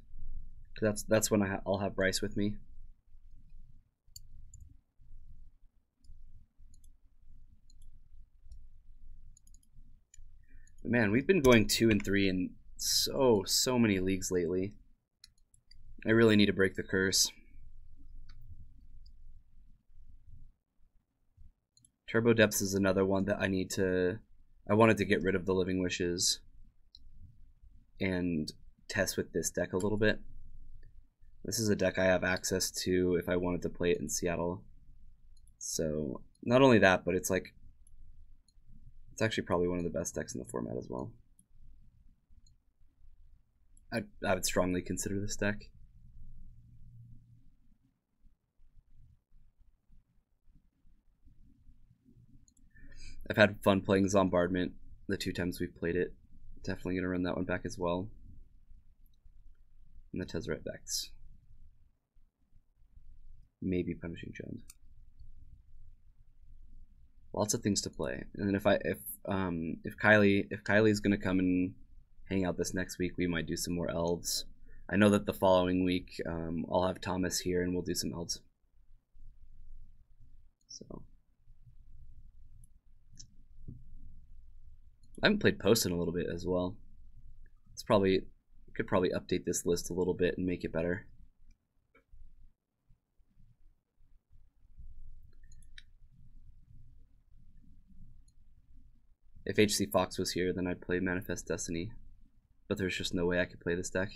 That's when I'll have Bryce with me. Man, we've been going 2 and 3 in so many leagues lately. I really need to break the curse. Turbo Depths is another one that I wanted to get rid of the Living Wishes and test with this deck a little bit. This is a deck I have access to if I wanted to play it in Seattle. So not only that, but it's actually probably one of the best decks in the format as well. I would strongly consider this deck. I've had fun playing Zombardment the 2 times we've played it. Definitely going to run that one back as well. And the Tezzeret decks. Maybe Punishing Chund. Lots of things to play. And then if Kylie's going to come and hang out this next week, we might do some more elves. I know that the following week I'll have Thomas here and we'll do some elves. So I haven't played Post in a little bit as well. Could probably update this list a little bit and make it better. If HC Fox was here, then I'd play Manifest Destiny, but there's just no way I could play this deck.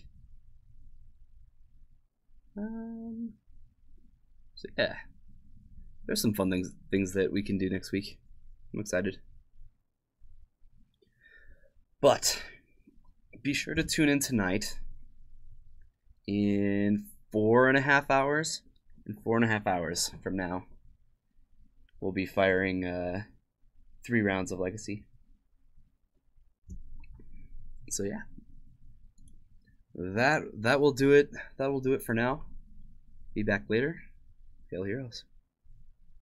So yeah, there's some fun things that we can do next week. I'm excited. But be sure to tune in tonight in 4.5 hours. In 4.5 hours from now, we'll be firing 3 rounds of Legacy. So yeah, that will do it. That will do it for now. Be back later. Hail Heroes.